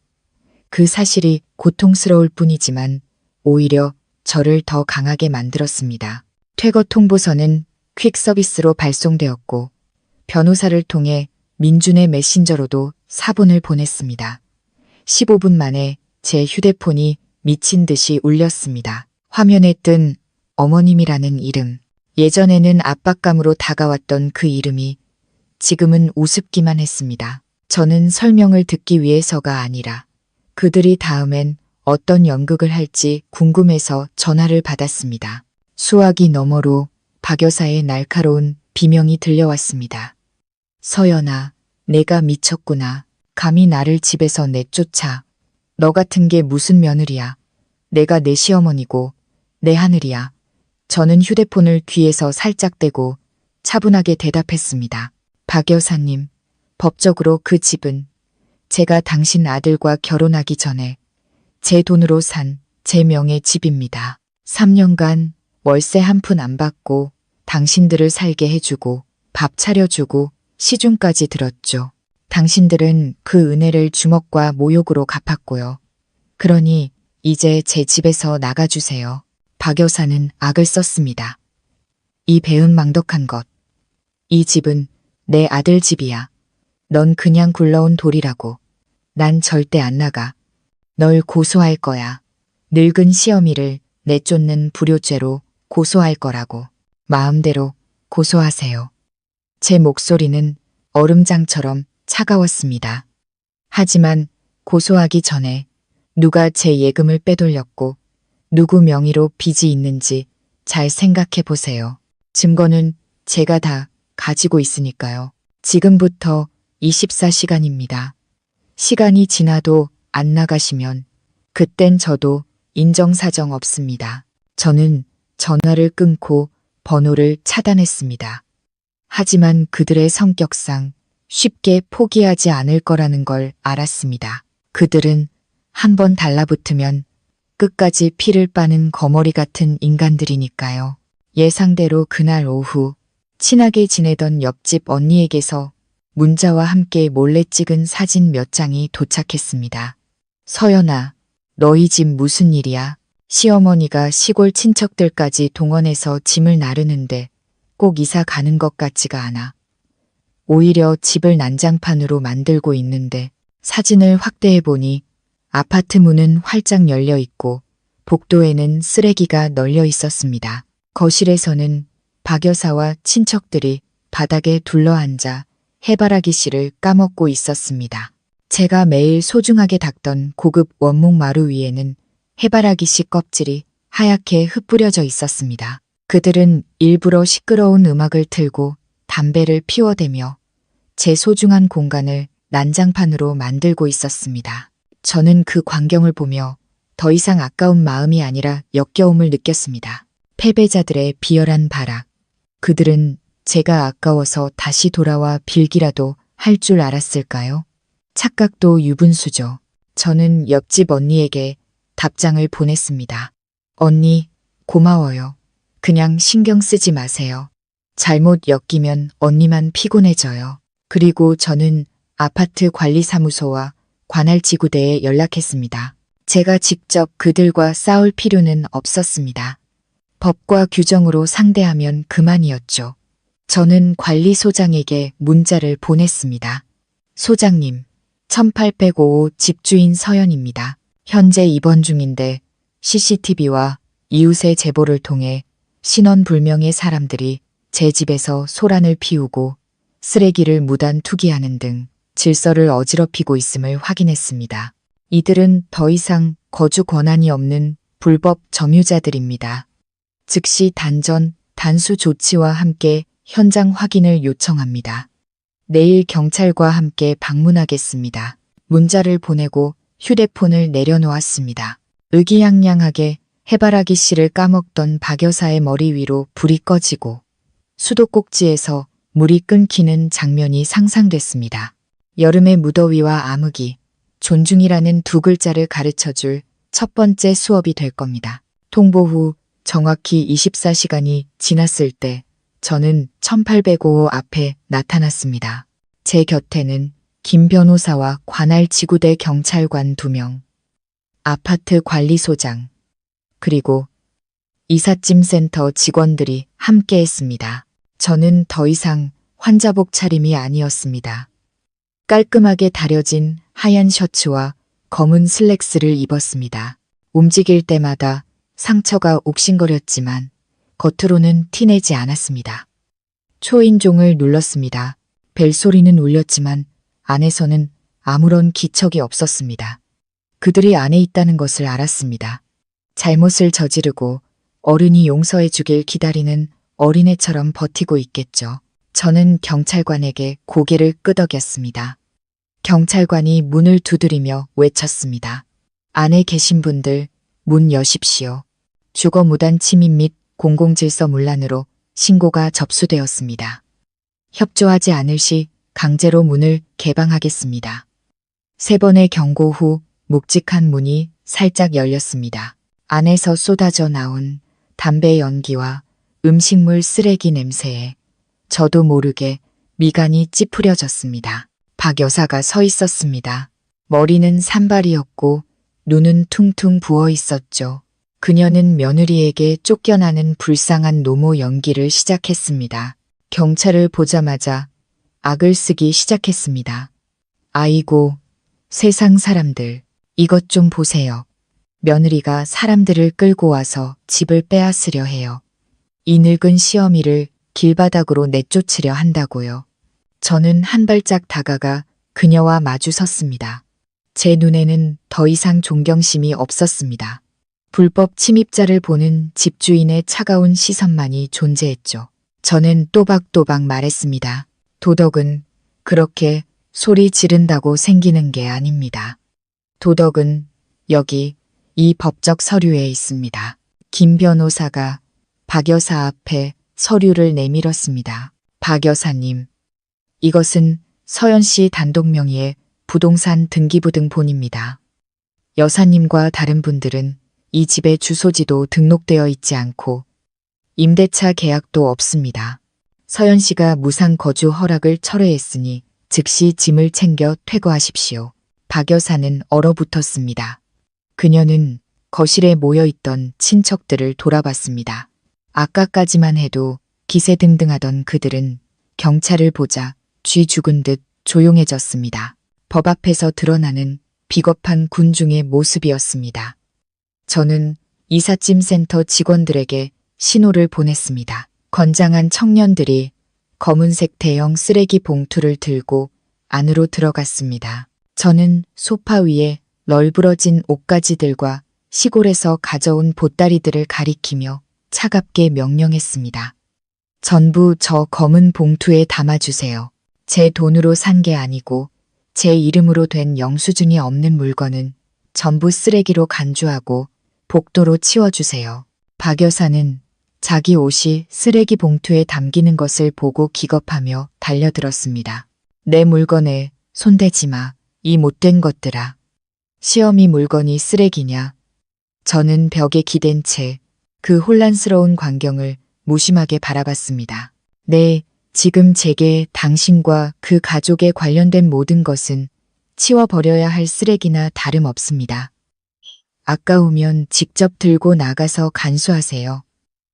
그 사실이 고통스러울 뿐이지만 오히려 저를 더 강하게 만들었습니다. 퇴거 통보서는 퀵 서비스로 발송되었고 변호사를 통해 민준의 메신저로도 사본을 보냈습니다. 15분 만에 제 휴대폰이 미친 듯이 울렸습니다. 화면에 뜬 어머님이라는 이름. 예전에는 압박감으로 다가왔던 그 이름이 지금은 우습기만 했습니다. 저는 설명을 듣기 위해서가 아니라 그들이 다음엔 어떤 연극을 할지 궁금해서 전화를 받았습니다. 수화기 너머로 박 여사의 날카로운 비명이 들려왔습니다. 서연아, 내가 미쳤구나. 감히 나를 집에서 내쫓아. 너 같은 게 무슨 며느리야. 내가 내 시어머니고 내 하늘이야. 저는 휴대폰을 귀에서 살짝 대고 차분하게 대답했습니다. 박 여사님, 법적으로 그 집은 제가 당신 아들과 결혼하기 전에 제 돈으로 산 제 명의 집입니다. 3년간 월세 한 푼 안 받고 당신들을 살게 해주고 밥 차려주고 시중까지 들었죠. 당신들은 그 은혜를 주먹과 모욕으로 갚았고요. 그러니 이제 제 집에서 나가주세요. 박 여사는 악을 썼습니다. 이 배은망덕한 것. 이 집은 내 아들 집이야. 넌 그냥 굴러온 돌이라고. 난 절대 안 나가. 널 고소할 거야. 늙은 시어미를 내쫓는 불효죄로 고소할 거라고. 마음대로 고소하세요. 제 목소리는 얼음장처럼 차가웠습니다. 하지만 고소하기 전에 누가 제 예금을 빼돌렸고 누구 명의로 빚이 있는지 잘 생각해 보세요. 증거는 제가 다 가지고 있으니까요. 지금부터 24시간입니다. 시간이 지나도 안 나가시면 그땐 저도 인정사정 없습니다. 저는 전화를 끊고 번호를 차단했습니다. 하지만 그들의 성격상 쉽게 포기하지 않을 거라는 걸 알았습니다. 그들은 한번 달라붙으면 끝까지 피를 빠는 거머리 같은 인간들이니까요. 예상대로 그날 오후 친하게 지내던 옆집 언니에게서 문자와 함께 몰래 찍은 사진 몇 장이 도착했습니다. 서연아, 너희 집 무슨 일이야? 시어머니가 시골 친척들까지 동원해서 짐을 나르는데 꼭 이사 가는 것 같지가 않아. 오히려 집을 난장판으로 만들고 있는데 사진을 확대해보니 아파트 문은 활짝 열려 있고 복도에는 쓰레기가 널려 있었습니다. 거실에서는 박 여사와 친척들이 바닥에 둘러앉아 해바라기 씨를 까먹고 있었습니다. 제가 매일 소중하게 닦던 고급 원목 마루 위에는 해바라기 씨 껍질이 하얗게 흩뿌려져 있었습니다. 그들은 일부러 시끄러운 음악을 틀고 담배를 피워대며 제 소중한 공간을 난장판으로 만들고 있었습니다. 저는 그 광경을 보며 더 이상 아까운 마음이 아니라 역겨움을 느꼈습니다. 패배자들의 비열한 발악. 그들은 제가 아까워서 다시 돌아와 빌기라도 할 줄 알았을까요? 착각도 유분수죠. 저는 옆집 언니에게 답장을 보냈습니다. 언니, 고마워요. 그냥 신경 쓰지 마세요. 잘못 엮이면 언니만 피곤해져요. 그리고 저는 아파트 관리사무소와 관할지구대에 연락했습니다. 제가 직접 그들과 싸울 필요는 없었습니다. 법과 규정으로 상대하면 그만이었죠. 저는 관리소장에게 문자를 보냈습니다. 소장님, 1805 집주인 서연입니다. 현재 입원 중인데 CCTV와 이웃의 제보를 통해 신원불명의 사람들이 제 집에서 소란을 피우고 쓰레기를 무단 투기하는 등 질서를 어지럽히고 있음을 확인했습니다. 이들은 더 이상 거주 권한이 없는 불법 점유자들입니다. 즉시 단전, 단수 조치와 함께 현장 확인을 요청합니다. 내일 경찰과 함께 방문하겠습니다. 문자를 보내고 휴대폰을 내려놓았습니다. 의기양양하게 해바라기 씨를 까먹던 박 여사의 머리 위로 불이 꺼지고 수도꼭지에서 물이 끊기는 장면이 상상됐습니다. 여름의 무더위와 암흑이, 존중이라는 두 글자를 가르쳐줄 첫 번째 수업이 될 겁니다. 통보 후 정확히 24시간이 지났을 때 저는 1805 앞에 나타났습니다. 제 곁에는 김 변호사와 관할지구대 경찰관 2명, 아파트 관리소장, 그리고 이삿짐센터 직원들이 함께했습니다. 저는 더 이상 환자복 차림이 아니었습니다. 깔끔하게 다려진 하얀 셔츠와 검은 슬랙스를 입었습니다. 움직일 때마다 상처가 옥신거렸지만 겉으로는 티내지 않았습니다. 초인종을 눌렀습니다. 벨소리는 울렸지만 안에서는 아무런 기척이 없었습니다. 그들이 안에 있다는 것을 알았습니다. 잘못을 저지르고 어른이 용서해 주길 기다리는 어린애처럼 버티고 있겠죠. 저는 경찰관에게 고개를 끄덕였습니다. 경찰관이 문을 두드리며 외쳤습니다. 안에 계신 분들 문 여십시오. 주거 무단 침입 및 공공질서 문란으로 신고가 접수되었습니다. 협조하지 않을 시 강제로 문을 개방하겠습니다. 3번의 경고 후 묵직한 문이 살짝 열렸습니다. 안에서 쏟아져 나온 담배 연기와 음식물 쓰레기 냄새에 저도 모르게 미간이 찌푸려졌습니다. 박 여사가 서 있었습니다. 머리는 산발이었고 눈은 퉁퉁 부어 있었죠. 그녀는 며느리에게 쫓겨나는 불쌍한 노모 연기를 시작했습니다. 경찰을 보자마자 악을 쓰기 시작했습니다. 아이고, 세상 사람들, 이것 좀 보세요. 며느리가 사람들을 끌고 와서 집을 빼앗으려 해요. 이 늙은 시어미를 길바닥으로 내쫓으려 한다고요. 저는 한 발짝 다가가 그녀와 마주 섰습니다. 제 눈에는 더 이상 존경심이 없었습니다. 불법 침입자를 보는 집주인의 차가운 시선만이 존재했죠. 저는 또박또박 말했습니다. 도덕은 그렇게 소리 지른다고 생기는 게 아닙니다. 도덕은 여기 이 법적 서류에 있습니다. 김 변호사가 박 여사 앞에 서류를 내밀었습니다. 박 여사님, 이것은 서연 씨 단독 명의의 부동산 등기부등본입니다. 여사님과 다른 분들은 이 집의 주소지도 등록되어 있지 않고 임대차 계약도 없습니다. 서연 씨가 무상 거주 허락을 철회했으니 즉시 짐을 챙겨 퇴거하십시오. 박 여사는 얼어붙었습니다. 그녀는 거실에 모여있던 친척들을 돌아봤습니다. 아까까지만 해도 기세등등하던 그들은 경찰을 보자 쥐 죽은 듯 조용해졌습니다. 법 앞에서 드러나는 비겁한 군중의 모습이었습니다. 저는 이삿짐센터 직원들에게 신호를 보냈습니다. 건장한 청년들이 검은색 대형 쓰레기 봉투를 들고 안으로 들어갔습니다. 저는 소파 위에 널브러진 옷가지들과 시골에서 가져온 보따리들을 가리키며 차갑게 명령했습니다. 전부 저 검은 봉투에 담아주세요. 제 돈으로 산 게 아니고 제 이름으로 된 영수증이 없는 물건은 전부 쓰레기로 간주하고 복도로 치워주세요. 박 여사는 자기 옷이 쓰레기 봉투에 담기는 것을 보고 기겁하며 달려들었습니다. 내 물건에 손대지 마, 이 못된 것들아. 시어미 물건이 쓰레기냐. 저는 벽에 기댄 채 그 혼란스러운 광경을 무심하게 바라봤습니다. 네, 지금 제게 당신과 그 가족에 관련된 모든 것은 치워버려야 할 쓰레기나 다름없습니다. 아까우면 직접 들고 나가서 간수하세요.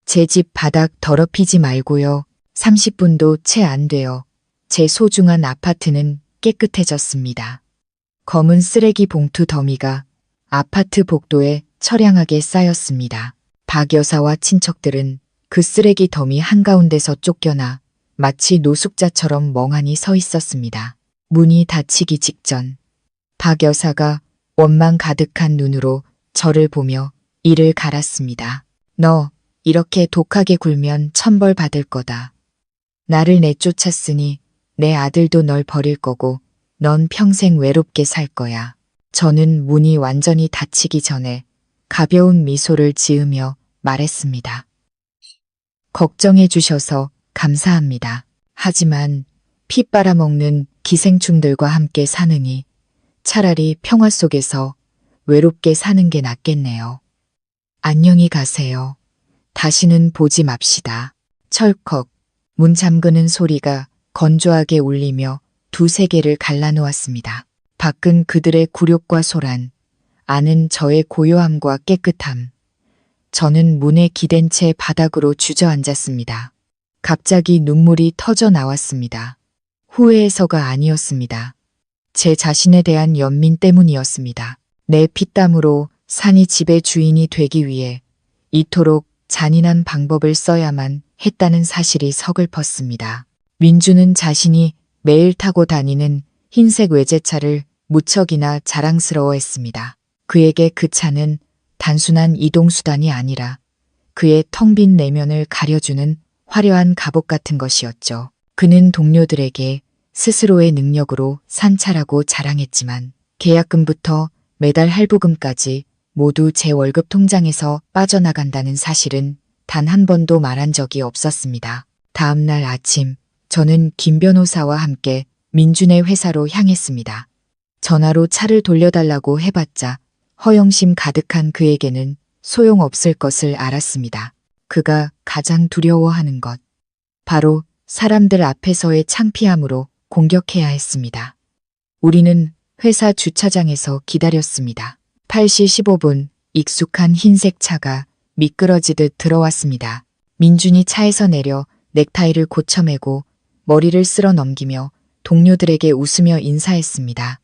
제 집 바닥 더럽히지 말고요. 30분도 채 안 돼요. 제 소중한 아파트는 깨끗해졌습니다. 검은 쓰레기 봉투 더미가 아파트 복도에 처량하게 쌓였습니다. 박 여사와 친척들은 그 쓰레기 더미 한가운데서 쫓겨나 마치 노숙자처럼 멍하니 서 있었습니다. 문이 닫히기 직전 박 여사가 원망 가득한 눈으로 저를 보며 이를 갈았습니다. 너 이렇게 독하게 굴면 천벌 받을 거다. 나를 내쫓았으니 내 아들도 널 버릴 거고 넌 평생 외롭게 살 거야. 저는 문이 완전히 닫히기 전에 가벼운 미소를 지으며 말했습니다. 걱정해 주셔서 감사합니다. 하지만 피 빨아먹는 기생충들과 함께 사느니 차라리 평화 속에서 외롭게 사는 게 낫겠네요. 안녕히 가세요. 다시는 보지 맙시다. 철컥 문 잠그는 소리가 건조하게 울리며 두세 개를 갈라놓았습니다. 밖은 그들의 굴욕과 소란, 안은 저의 고요함과 깨끗함. 저는 문에 기댄 채 바닥으로 주저앉았습니다. 갑자기 눈물이 터져 나왔습니다. 후회해서가 아니었습니다. 제 자신에 대한 연민 때문이었습니다. 내 피땀으로 산이 집의 주인이 되기 위해 이토록 잔인한 방법을 써야만 했다는 사실이 서글펐습니다. 민주는 자신이 매일 타고 다니는 흰색 외제차를 무척이나 자랑스러워했습니다. 그에게 그 차는 단순한 이동수단이 아니라 그의 텅 빈 내면을 가려주는 화려한 갑옷 같은 것이었죠. 그는 동료들에게 스스로의 능력으로 산 차라고 자랑했지만 계약금부터 매달 할부금까지 모두 제 월급 통장에서 빠져나간다는 사실은 단 한 번도 말한 적이 없었습니다. 다음 날 아침 저는 김 변호사와 함께 민준의 회사로 향했습니다. 전화로 차를 돌려달라고 해봤자 허영심 가득한 그에게는 소용없을 것을 알았습니다. 그가 가장 두려워하는 것. 바로 사람들 앞에서의 창피함으로 공격해야 했습니다. 우리는 회사 주차장에서 기다렸습니다. 8시 15분 익숙한 흰색 차가 미끄러지듯 들어왔습니다. 민준이 차에서 내려 넥타이를 고쳐매고 머리를 쓸어 넘기며 동료들에게 웃으며 인사했습니다.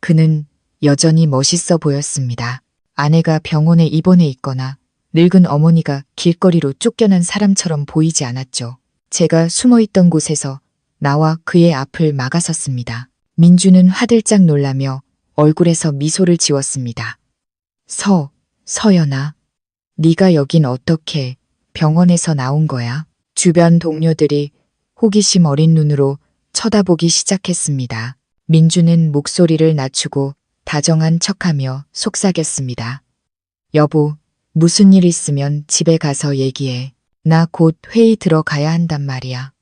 그는 여전히 멋있어 보였습니다. 아내가 병원에 입원해 있거나 늙은 어머니가 길거리로 쫓겨난 사람처럼 보이지 않았죠. 제가 숨어있던 곳에서 나와 그의 앞을 막아섰습니다. 민주는 화들짝 놀라며 얼굴에서 미소를 지웠습니다. 서연아, 네가 여긴 어떻게 병원에서 나온 거야? 주변 동료들이 호기심 어린 눈으로 쳐다보기 시작했습니다. 민주는 목소리를 낮추고 다정한 척하며 속삭였습니다. 여보, 무슨 일 있으면 집에 가서 얘기해. 나 곧 회의 들어가야 한단 말이야.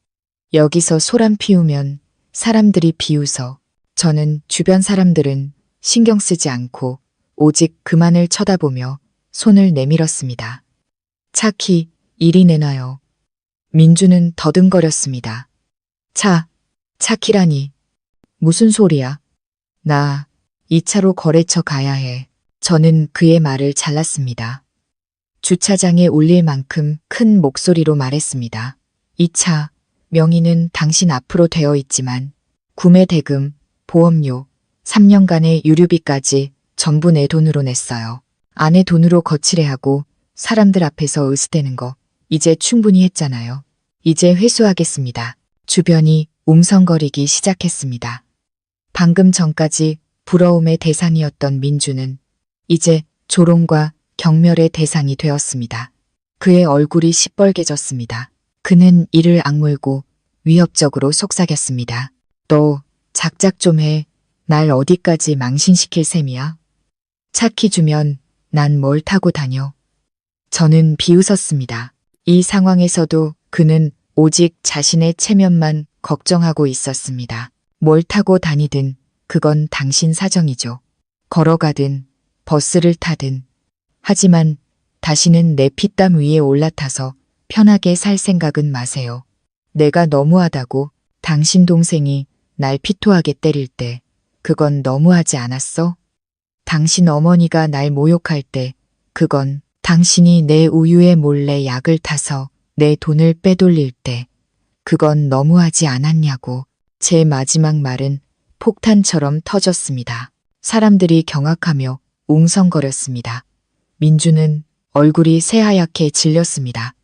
여기서 소란 피우면 사람들이 비웃어. 저는 주변 사람들은 신경 쓰지 않고 오직 그만을 쳐다보며 손을 내밀었습니다. 차키, 이리 내놔요. 민주는 더듬거렸습니다. 차키라니. 무슨 소리야? 나 2차로 거래처 가야 해. 저는 그의 말을 잘랐습니다. 주차장에 울릴 만큼 큰 목소리로 말했습니다. 2차 명의는 당신 앞으로 되어 있지만 구매 대금, 보험료, 3년간의 유류비까지 전부 내 돈으로 냈어요. 아내 돈으로 거칠해하고 사람들 앞에서 으스대는 거 이제 충분히 했잖아요. 이제 회수하겠습니다. 주변이 웅성거리기 시작했습니다. 방금 전까지 부러움의 대상이었던 민주는 이제 조롱과 경멸의 대상이 되었습니다. 그의 얼굴이 시뻘개졌습니다. 그는 이를 악물고 위협적으로 속삭였습니다. 너 작작 좀 해. 날 어디까지 망신시킬 셈이야? 차키 주면 난 뭘 타고 다녀? 저는 비웃었습니다. 이 상황에서도 그는 오직 자신의 체면만 걱정하고 있었습니다. 뭘 타고 다니든 그건 당신 사정이죠. 걸어가든 버스를 타든. 하지만 다시는 내 피땀 위에 올라타서 편하게 살 생각은 마세요. 내가 너무하다고. 당신 동생이 날 피토하게 때릴 때 그건 너무하지 않았어? 당신 어머니가 날 모욕할 때 그건, 당신이 내 우유에 몰래 약을 타서 내 돈을 빼돌릴 때 그건 너무하지 않았냐고. 제 마지막 말은 폭탄처럼 터졌습니다. 사람들이 경악하며 웅성거렸습니다. 민주는 얼굴이 새하얗게 질렸습니다.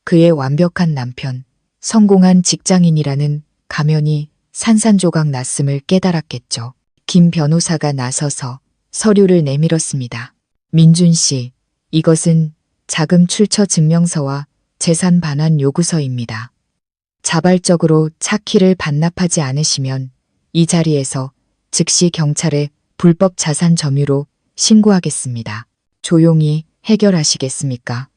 그의 완벽한 남편, 성공한 직장인이라는 가면이 산산조각 났음을 깨달았겠죠. 김 변호사가 나서서 서류를 내밀었습니다. 민준 씨, 이것은 자금 출처 증명서와 재산 반환 요구서입니다. 자발적으로 차키를 반납하지 않으시면 이 자리에서 즉시 경찰에 불법 자산 점유로 신고하겠습니다. 조용히 해결하시겠습니까?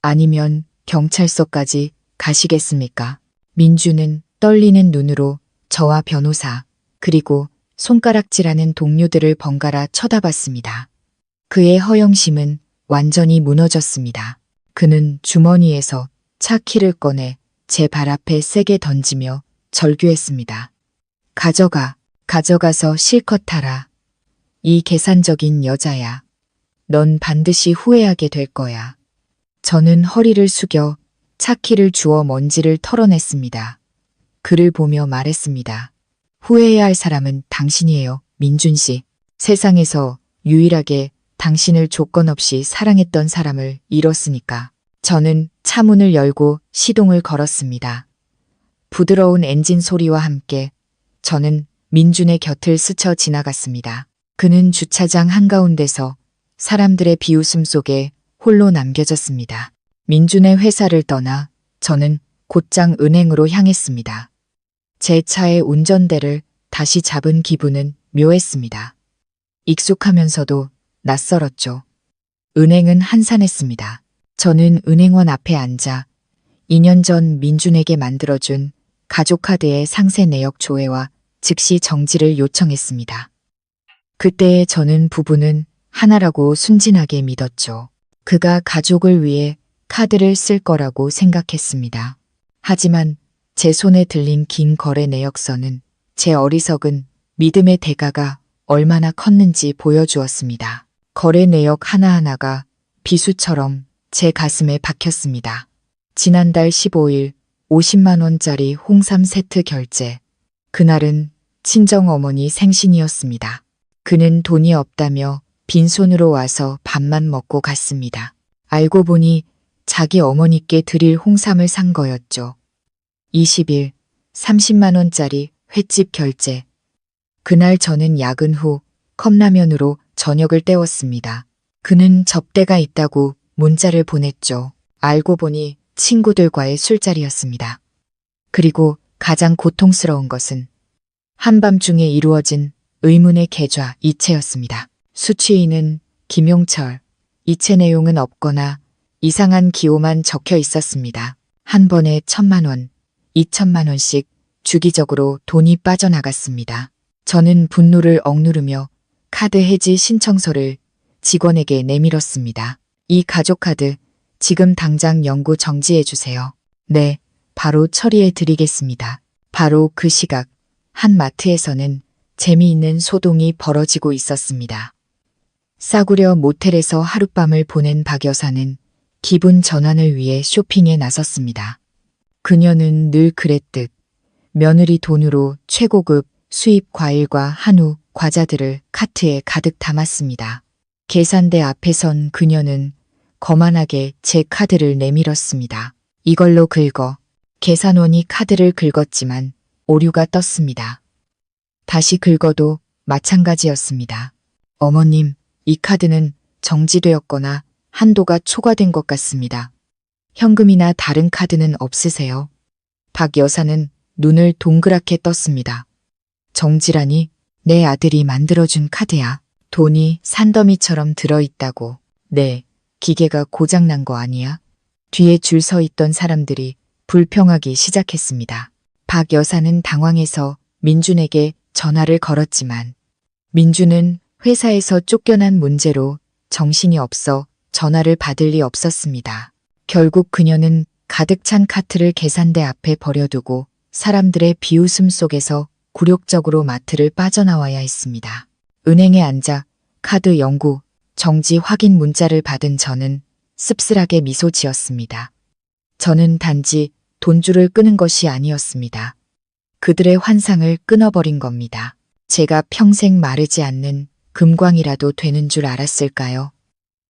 아니면 경찰서까지 가시겠습니까? 민주는 떨리는 눈으로 저와 변호사, 그리고 손가락질하는 동료들을 번갈아 쳐다봤습니다. 그의 허영심은 완전히 무너졌습니다. 그는 주머니에서 차키를 꺼내 제 발 앞에 세게 던지며 절규했습니다. 가져가서 실컷 타라. 이 계산적인 여자야. 넌 반드시 후회하게 될 거야. 저는 허리를 숙여 차키를 주워 먼지를 털어냈습니다. 그를 보며 말했습니다. 후회해야 할 사람은 당신이에요, 민준 씨. 세상에서 유일하게 당신을 조건 없이 사랑했던 사람을 잃었으니까. 저는 차 문을 열고 시동을 걸었습니다. 부드러운 엔진 소리와 함께 저는 민준의 곁을 스쳐 지나갔습니다. 그는 주차장 한가운데서 사람들의 비웃음 속에 홀로 남겨졌습니다. 민준의 회사를 떠나 저는 곧장 은행으로 향했습니다. 제 차의 운전대를 다시 잡은 기분은 묘했습니다. 익숙하면서도 낯설었죠. 은행은 한산했습니다. 저는 은행원 앞에 앉아 2년 전 민준에게 만들어준 가족카드의 상세 내역 조회와 즉시 정지를 요청했습니다. 그때의 저는 부부는 하나라고 순진하게 믿었죠. 그가 가족을 위해 카드를 쓸 거라고 생각했습니다. 하지만 제 손에 들린 긴 거래 내역서는 제 어리석은 믿음의 대가가 얼마나 컸는지 보여주었습니다. 거래 내역 하나하나가 비수처럼 제 가슴에 박혔습니다. 지난달 15일 50만 원짜리 홍삼 세트 결제. 그날은 친정어머니 생신이었습니다. 그는 돈이 없다며 빈손으로 와서 밥만 먹고 갔습니다. 알고 보니 자기 어머니께 드릴 홍삼을 산 거였죠. 20일 30만 원짜리 횟집 결제. 그날 저는 야근 후 컵라면으로 저녁을 때웠습니다. 그는 접대가 있다고 문자를 보냈죠. 알고 보니 친구들과의 술자리였습니다. 그리고 가장 고통스러운 것은 한밤중에 이루어진 의문의 계좌 이체였습니다. 수취인은 김용철, 이체 내용은 없거나 이상한 기호만 적혀 있었습니다. 한 번에 1,000만 원, 2,000만 원씩 주기적으로 돈이 빠져나갔습니다. 저는 분노를 억누르며 카드 해지 신청서를 직원에게 내밀었습니다. 이 가족카드 지금 당장 연구 정지해 주세요. 네, 바로 처리해 드리겠습니다. 바로 그 시각 한 마트에서는 재미있는 소동이 벌어지고 있었습니다. 싸구려 모텔에서 하룻밤을 보낸 박 여사는 기분 전환을 위해 쇼핑에 나섰습니다. 그녀는 늘 그랬듯 며느리 돈으로 최고급 수입 과일과 한우, 과자들을 카트에 가득 담았습니다. 계산대 앞에 선 그녀는 거만하게 제 카드를 내밀었습니다. 이걸로 긁어. 계산원이 카드를 긁었지만 오류가 떴습니다. 다시 긁어도 마찬가지였습니다. 어머님, 이 카드는 정지되었거나 한도가 초과된 것 같습니다. 현금이나 다른 카드는 없으세요? 박 여사는 눈을 동그랗게 떴습니다. 정지라니? 내 아들이 만들어준 카드야. 돈이 산더미처럼 들어있다고. 네, 기계가 고장난 거 아니야? 뒤에 줄 서 있던 사람들이 불평하기 시작했습니다. 박 여사는 당황해서 민준에게 전화를 걸었지만 민준은 회사에서 쫓겨난 문제로 정신이 없어 전화를 받을 리 없었습니다. 결국 그녀는 가득 찬 카트를 계산대 앞에 버려두고 사람들의 비웃음 속에서 굴욕적으로 마트를 빠져나와야 했습니다. 은행에 앉아 카드 연구, 정지 확인 문자를 받은 저는 씁쓸하게 미소 지었습니다. 저는 단지 돈줄을 끄는 것이 아니었습니다. 그들의 환상을 끊어버린 겁니다. 제가 평생 마르지 않는 금광이라도 되는 줄 알았을까요?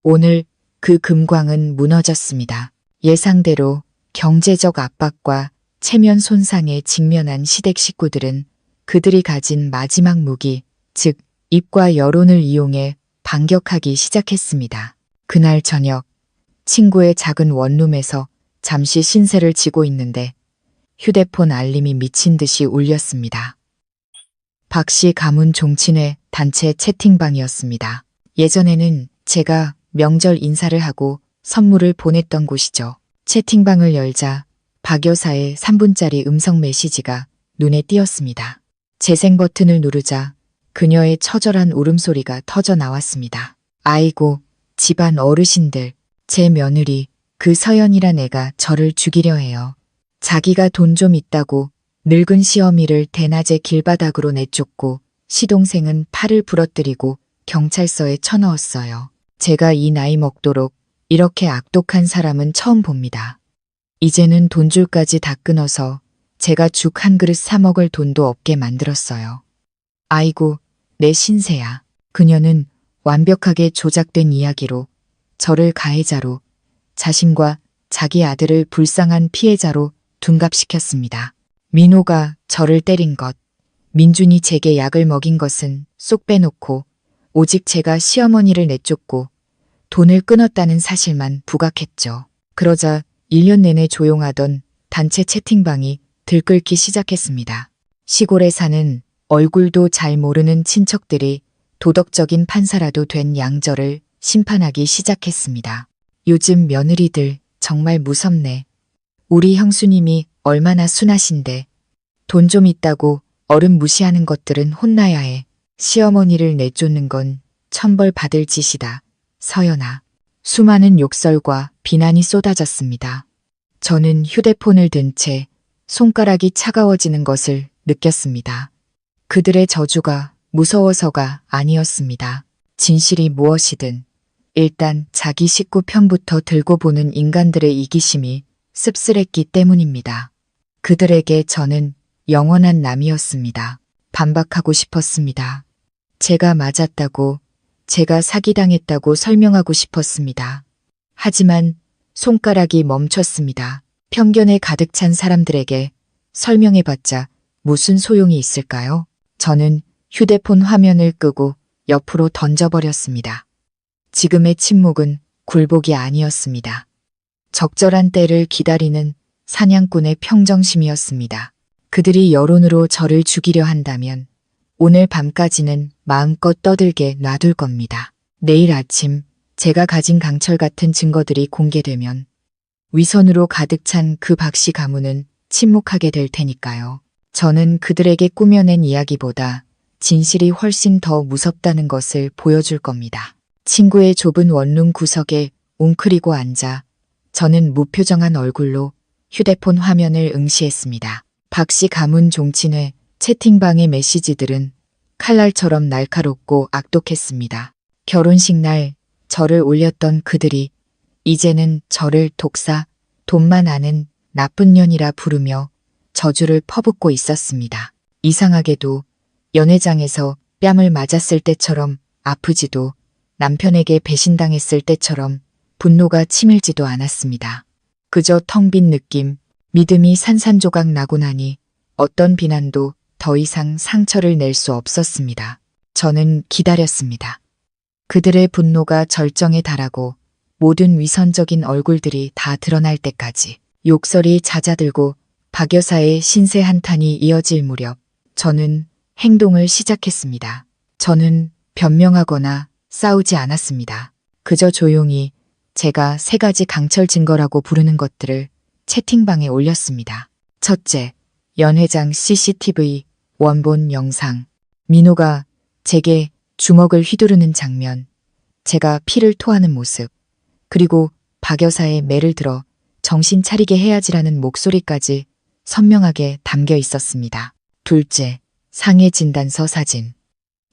오늘 그 금광은 무너졌습니다. 예상대로 경제적 압박과 체면 손상에 직면한 시댁 식구들은 그들이 가진 마지막 무기, 즉 입과 여론을 이용해 반격하기 시작했습니다. 그날 저녁, 친구의 작은 원룸에서 잠시 신세를 지고 있는데 휴대폰 알림이 미친 듯이 울렸습니다. 박씨 가문 종친회 단체 채팅방이었습니다. 예전에는 제가 명절 인사를 하고 선물을 보냈던 곳이죠. 채팅방을 열자 박 여사의 3분짜리 음성 메시지가 눈에 띄었습니다. 재생 버튼을 누르자 그녀의 처절한 울음소리가 터져 나왔습니다. 아이고, 집안 어르신들, 제 며느리, 그 서연이란 애가 저를 죽이려 해요. 자기가 돈 좀 있다고 늙은 시어미를 대낮에 길바닥으로 내쫓고 시동생은 팔을 부러뜨리고 경찰서에 쳐넣었어요. 제가 이 나이 먹도록 이렇게 악독한 사람은 처음 봅니다. 이제는 돈줄까지 다 끊어서 제가 죽 한 그릇 사 먹을 돈도 없게 만들었어요. 아이고, 내 신세야. 그녀는 완벽하게 조작된 이야기로 저를 가해자로, 자신과 자기 아들을 불쌍한 피해자로 둔갑시켰습니다. 민호가 저를 때린 것, 민준이 제게 약을 먹인 것은 쏙 빼놓고 오직 제가 시어머니를 내쫓고 돈을 끊었다는 사실만 부각했죠. 그러자 1년 내내 조용하던 단체 채팅방이 들끓기 시작했습니다. 시골에 사는 얼굴도 잘 모르는 친척들이 도덕적인 판사라도 된 양저를 심판하기 시작했습니다. 요즘 며느리들 정말 무섭네. 우리 형수님이 얼마나 순하신데 돈 좀 있다고 어른 무시하는 것들은 혼나야 해. 시어머니를 내쫓는 건 천벌 받을 짓이다. 서연아. 수많은 욕설과 비난이 쏟아졌습니다. 저는 휴대폰을 든 채 손가락이 차가워지는 것을 느꼈습니다. 그들의 저주가 무서워서가 아니었습니다. 진실이 무엇이든 일단 자기 식구 편부터 들고 보는 인간들의 이기심이 씁쓸했기 때문입니다. 그들에게 저는 영원한 남이었습니다. 반박하고 싶었습니다. 제가 맞았다고, 제가 사기당했다고 설명하고 싶었습니다. 하지만 손가락이 멈췄습니다. 편견에 가득 찬 사람들에게 설명해봤자 무슨 소용이 있을까요? 저는 휴대폰 화면을 끄고 옆으로 던져버렸습니다. 지금의 침묵은 굴복이 아니었습니다. 적절한 때를 기다리는 사냥꾼의 평정심이었습니다. 그들이 여론으로 저를 죽이려 한다면 오늘 밤까지는 마음껏 떠들게 놔둘 겁니다. 내일 아침 제가 가진 강철 같은 증거들이 공개되면 위선으로 가득 찬 그 박씨 가문은 침묵하게 될 테니까요. 저는 그들에게 꾸며낸 이야기보다 진실이 훨씬 더 무섭다는 것을 보여줄 겁니다. 친구의 좁은 원룸 구석에 웅크리고 앉아 저는 무표정한 얼굴로 휴대폰 화면을 응시했습니다. 박씨 가문 종친회 채팅방의 메시지들은 칼날처럼 날카롭고 악독했습니다. 결혼식 날 저를 올렸던 그들이 이제는 저를 독사, 돈만 아는 나쁜 년이라 부르며 저주를 퍼붓고 있었습니다. 이상하게도 연회장에서 뺨을 맞았을 때처럼 아프지도 남편에게 배신당했을 때처럼 분노가 치밀지도 않았습니다. 그저 텅 빈 느낌, 믿음이 산산조각 나고 나니 어떤 비난도 더 이상 상처를 낼 수 없었습니다. 저는 기다렸습니다. 그들의 분노가 절정에 달하고 모든 위선적인 얼굴들이 다 드러날 때까지 욕설이 잦아들고 박 여사의 신세 한탄이 이어질 무렵 저는 행동을 시작했습니다. 저는 변명하거나 싸우지 않았습니다. 그저 조용히 제가 3가지 강철 증거라고 부르는 것들을 채팅방에 올렸습니다. 첫째, 연회장 CCTV 원본 영상. 민호가 제게 주먹을 휘두르는 장면, 제가 피를 토하는 모습, 그리고 박 여사의 매를 들어 정신 차리게 해야지라는 목소리까지 선명하게 담겨 있었습니다. 둘째, 상해 진단서 사진.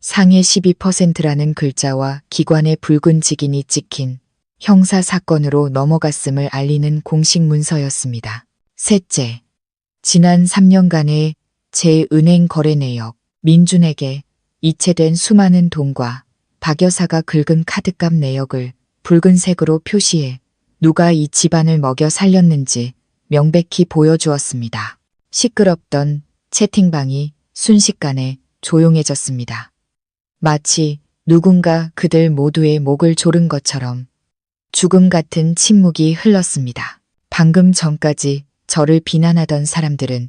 상해 12%라는 글자와 기관의 붉은 직인이 찍힌 형사 사건으로 넘어갔음을 알리는 공식 문서였습니다. 셋째, 지난 3년간의 제 은행 거래 내역. 민준에게 이체된 수많은 돈과 박 여사가 긁은 카드값 내역을 붉은색으로 표시해 누가 이 집안을 먹여 살렸는지 명백히 보여주었습니다. 시끄럽던 채팅방이 순식간에 조용해졌습니다. 마치 누군가 그들 모두의 목을 조른 것처럼 죽음 같은 침묵이 흘렀습니다. 방금 전까지 저를 비난하던 사람들은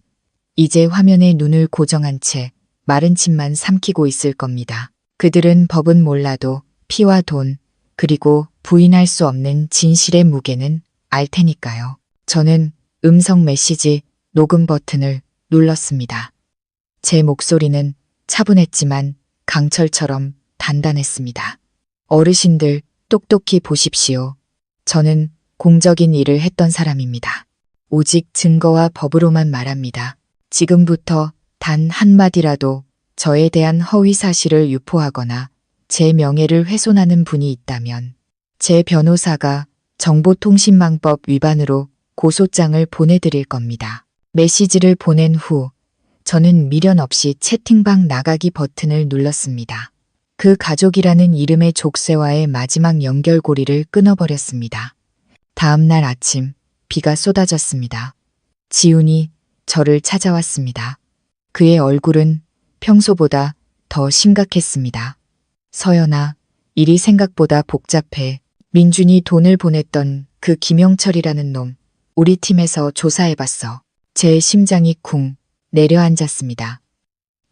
이제 화면에 눈을 고정한 채 마른 침만 삼키고 있을 겁니다. 그들은 법은 몰라도 피와 돈, 그리고 부인할 수 없는 진실의 무게는 알 테니까요. 저는 음성 메시지 녹음 버튼을 눌렀습니다. 제 목소리는 차분했지만 강철처럼 단단했습니다. 어르신들 똑똑히 보십시오. 저는 공적인 일을 했던 사람입니다. 오직 증거와 법으로만 말합니다. 지금부터 단 한마디라도 저에 대한 허위 사실을 유포하거나 제 명예를 훼손하는 분이 있다면 제 변호사가 정보통신망법 위반으로 고소장을 보내드릴 겁니다. 메시지를 보낸 후 저는 미련 없이 채팅방 나가기 버튼을 눌렀습니다. 그 가족이라는 이름의 족쇄와의 마지막 연결고리를 끊어버렸습니다. 다음 날 아침 비가 쏟아졌습니다. 지훈이 저를 찾아왔습니다. 그의 얼굴은 평소보다 더 심각했습니다. 서연아, 일이 생각보다 복잡해. 민준이 돈을 보냈던 그 김영철이라는 놈, 우리 팀에서 조사해봤어. 제 심장이 쿵 내려앉았습니다.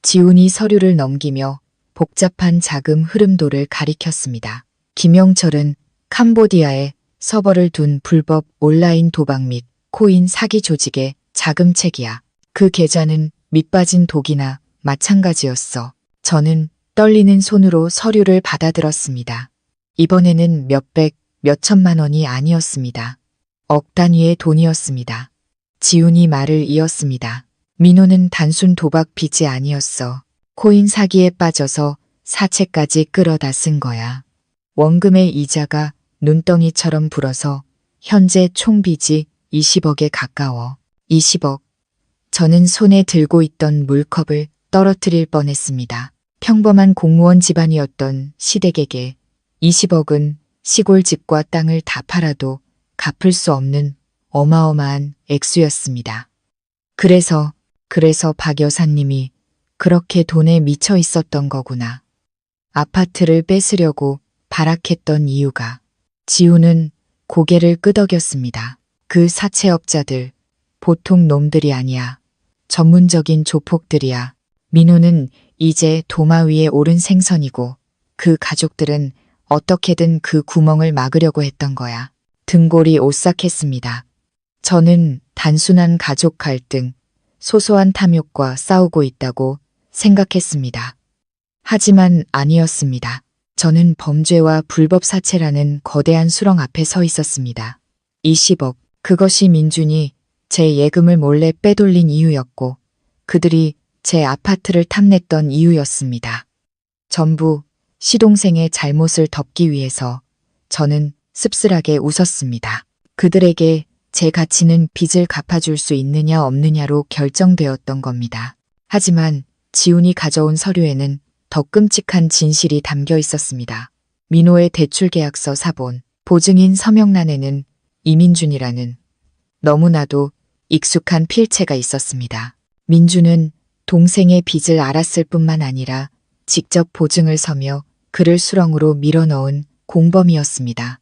지훈이 서류를 넘기며 복잡한 자금 흐름도를 가리켰습니다. 김영철은 캄보디아에 서버를 둔 불법 온라인 도박 및 코인 사기 조직의 자금책이야. 그 계좌는 밑빠진 독이나 마찬가지였어. 저는 떨리는 손으로 서류를 받아들었습니다. 이번에는 몇백, 몇천만 원이 아니었습니다. 억 단위의 돈이었습니다. 지훈이 말을 이었습니다. 민호는 단순 도박 빚이 아니었어. 코인 사기에 빠져서 사채까지 끌어다 쓴 거야. 원금의 이자가 눈덩이처럼 불어서 현재 총 빚이 20억에 가까워. 20억. 저는 손에 들고 있던 물컵을 떨어뜨릴 뻔했습니다. 평범한 공무원 집안이었던 시댁에게 20억은 시골 집과 땅을 다 팔아도 갚을 수 없는 어마어마한 액수였습니다. 그래서 박 여사님이 그렇게 돈에 미쳐 있었던 거구나. 아파트를 뺏으려고 발악했던 이유가. 지훈은 고개를 끄덕였습니다. 그 사채업자들, 보통 놈들이 아니야. 전문적인 조폭들이야. 민호는 이제 도마 위에 오른 생선이고 그 가족들은 어떻게든 그 구멍을 막으려고 했던 거야. 등골이 오싹했습니다. 저는 단순한 가족 갈등, 소소한 탐욕과 싸우고 있다고 생각했습니다. 하지만 아니었습니다. 저는 범죄와 불법 사채라는 거대한 수렁 앞에 서 있었습니다. 20억, 그것이 민준이 제 예금을 몰래 빼돌린 이유였고 그들이 제 아파트를 탐냈던 이유였습니다. 전부 시동생의 잘못을 덮기 위해서 저는 씁쓸하게 웃었습니다. 그들에게 제 가치는 빚을 갚아줄 수 있느냐 없느냐로 결정되었던 겁니다. 하지만 지훈이 가져온 서류에는 더 끔찍한 진실이 담겨 있었습니다. 민호의 대출계약서 사본, 보증인 서명란에는 이민준이라는 너무나도 익숙한 필체가 있었습니다. 민준은 동생의 빚을 알았을 뿐만 아니라 직접 보증을 서며 그를 수렁으로 밀어넣은 공범이었습니다.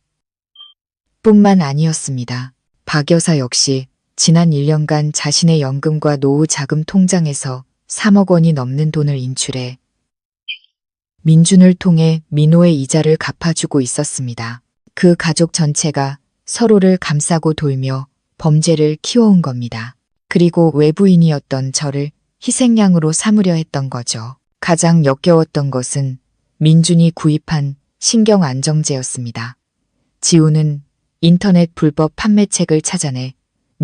뿐만 아니었습니다. 박 여사 역시 지난 1년간 자신의 연금과 노후 자금 통장에서 3억 원이 넘는 돈을 인출해 민준을 통해 민호의 이자를 갚아주고 있었습니다. 그 가족 전체가 서로를 감싸고 돌며 범죄를 키워온 겁니다. 그리고 외부인이었던 저를 희생양으로 삼으려 했던 거죠. 가장 역겨웠던 것은 민준이 구입한 신경안정제였습니다. 지훈은 인터넷 불법 판매책을 찾아내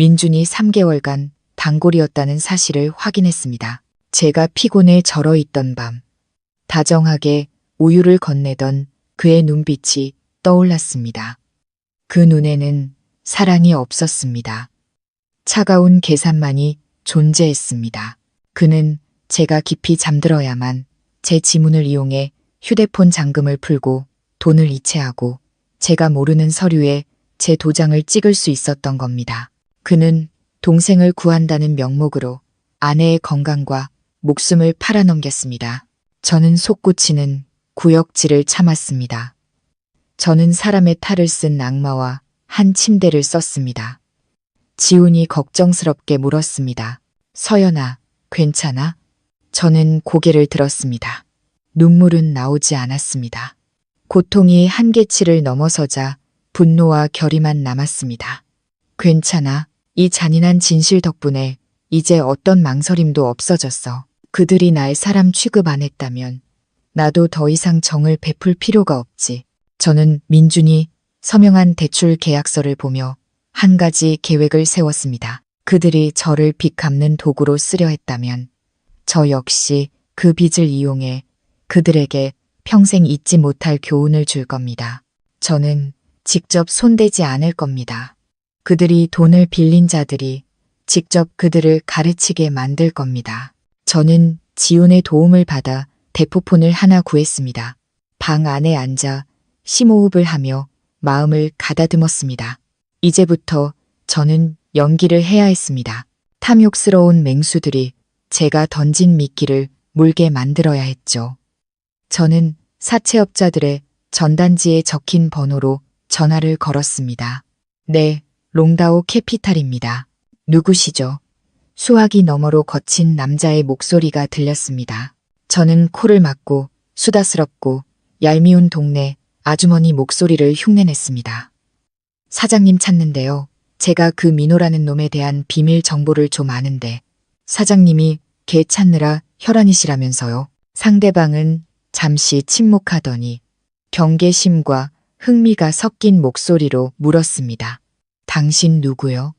민준이 3개월간 단골이었다는 사실을 확인했습니다. 제가 피곤해 절어 있던 밤, 다정하게 우유를 건네던 그의 눈빛이 떠올랐습니다. 그 눈에는 사랑이 없었습니다. 차가운 계산만이 존재했습니다. 그는 제가 깊이 잠들어야만 제 지문을 이용해 휴대폰 잠금을 풀고 돈을 이체하고 제가 모르는 서류에 제 도장을 찍을 수 있었던 겁니다. 그는 동생을 구한다는 명목으로 아내의 건강과 목숨을 팔아넘겼습니다. 저는 솟구치는 구역질을 참았습니다. 저는 사람의 탈을 쓴 악마와 한 침대를 썼습니다. 지훈이 걱정스럽게 물었습니다. 서연아, 괜찮아? 저는 고개를 들었습니다. 눈물은 나오지 않았습니다. 고통이 한계치를 넘어서자 분노와 결의만 남았습니다. 괜찮아. 이 잔인한 진실 덕분에 이제 어떤 망설임도 없어졌어. 그들이 날 사람 취급 안 했다면 나도 더 이상 정을 베풀 필요가 없지. 저는 민준이 서명한 대출 계약서를 보며 한 가지 계획을 세웠습니다. 그들이 저를 빚 갚는 도구로 쓰려 했다면 저 역시 그 빚을 이용해 그들에게 평생 잊지 못할 교훈을 줄 겁니다. 저는 직접 손대지 않을 겁니다. 그들이 돈을 빌린 자들이 직접 그들을 가르치게 만들 겁니다. 저는 지훈의 도움을 받아 대포폰을 하나 구했습니다. 방 안에 앉아 심호흡을 하며 마음을 가다듬었습니다. 이제부터 저는 연기를 해야 했습니다. 탐욕스러운 맹수들이 제가 던진 미끼를 물게 만들어야 했죠. 저는 사채업자들의 전단지에 적힌 번호로 전화를 걸었습니다. 네, 롱다오 캐피탈입니다. 누구시죠? 수화기 너머로 거친 남자의 목소리가 들렸습니다. 저는 코를 막고 수다스럽고 얄미운 동네 아주머니 목소리를 흉내냈습니다. 사장님 찾는데요. 제가 그 민호라는 놈에 대한 비밀 정보를 좀 아는데 사장님이 걔 찾느라 혈안이시라면서요. 상대방은 잠시 침묵하더니 경계심과 흥미가 섞인 목소리로 물었습니다. 당신 누구요?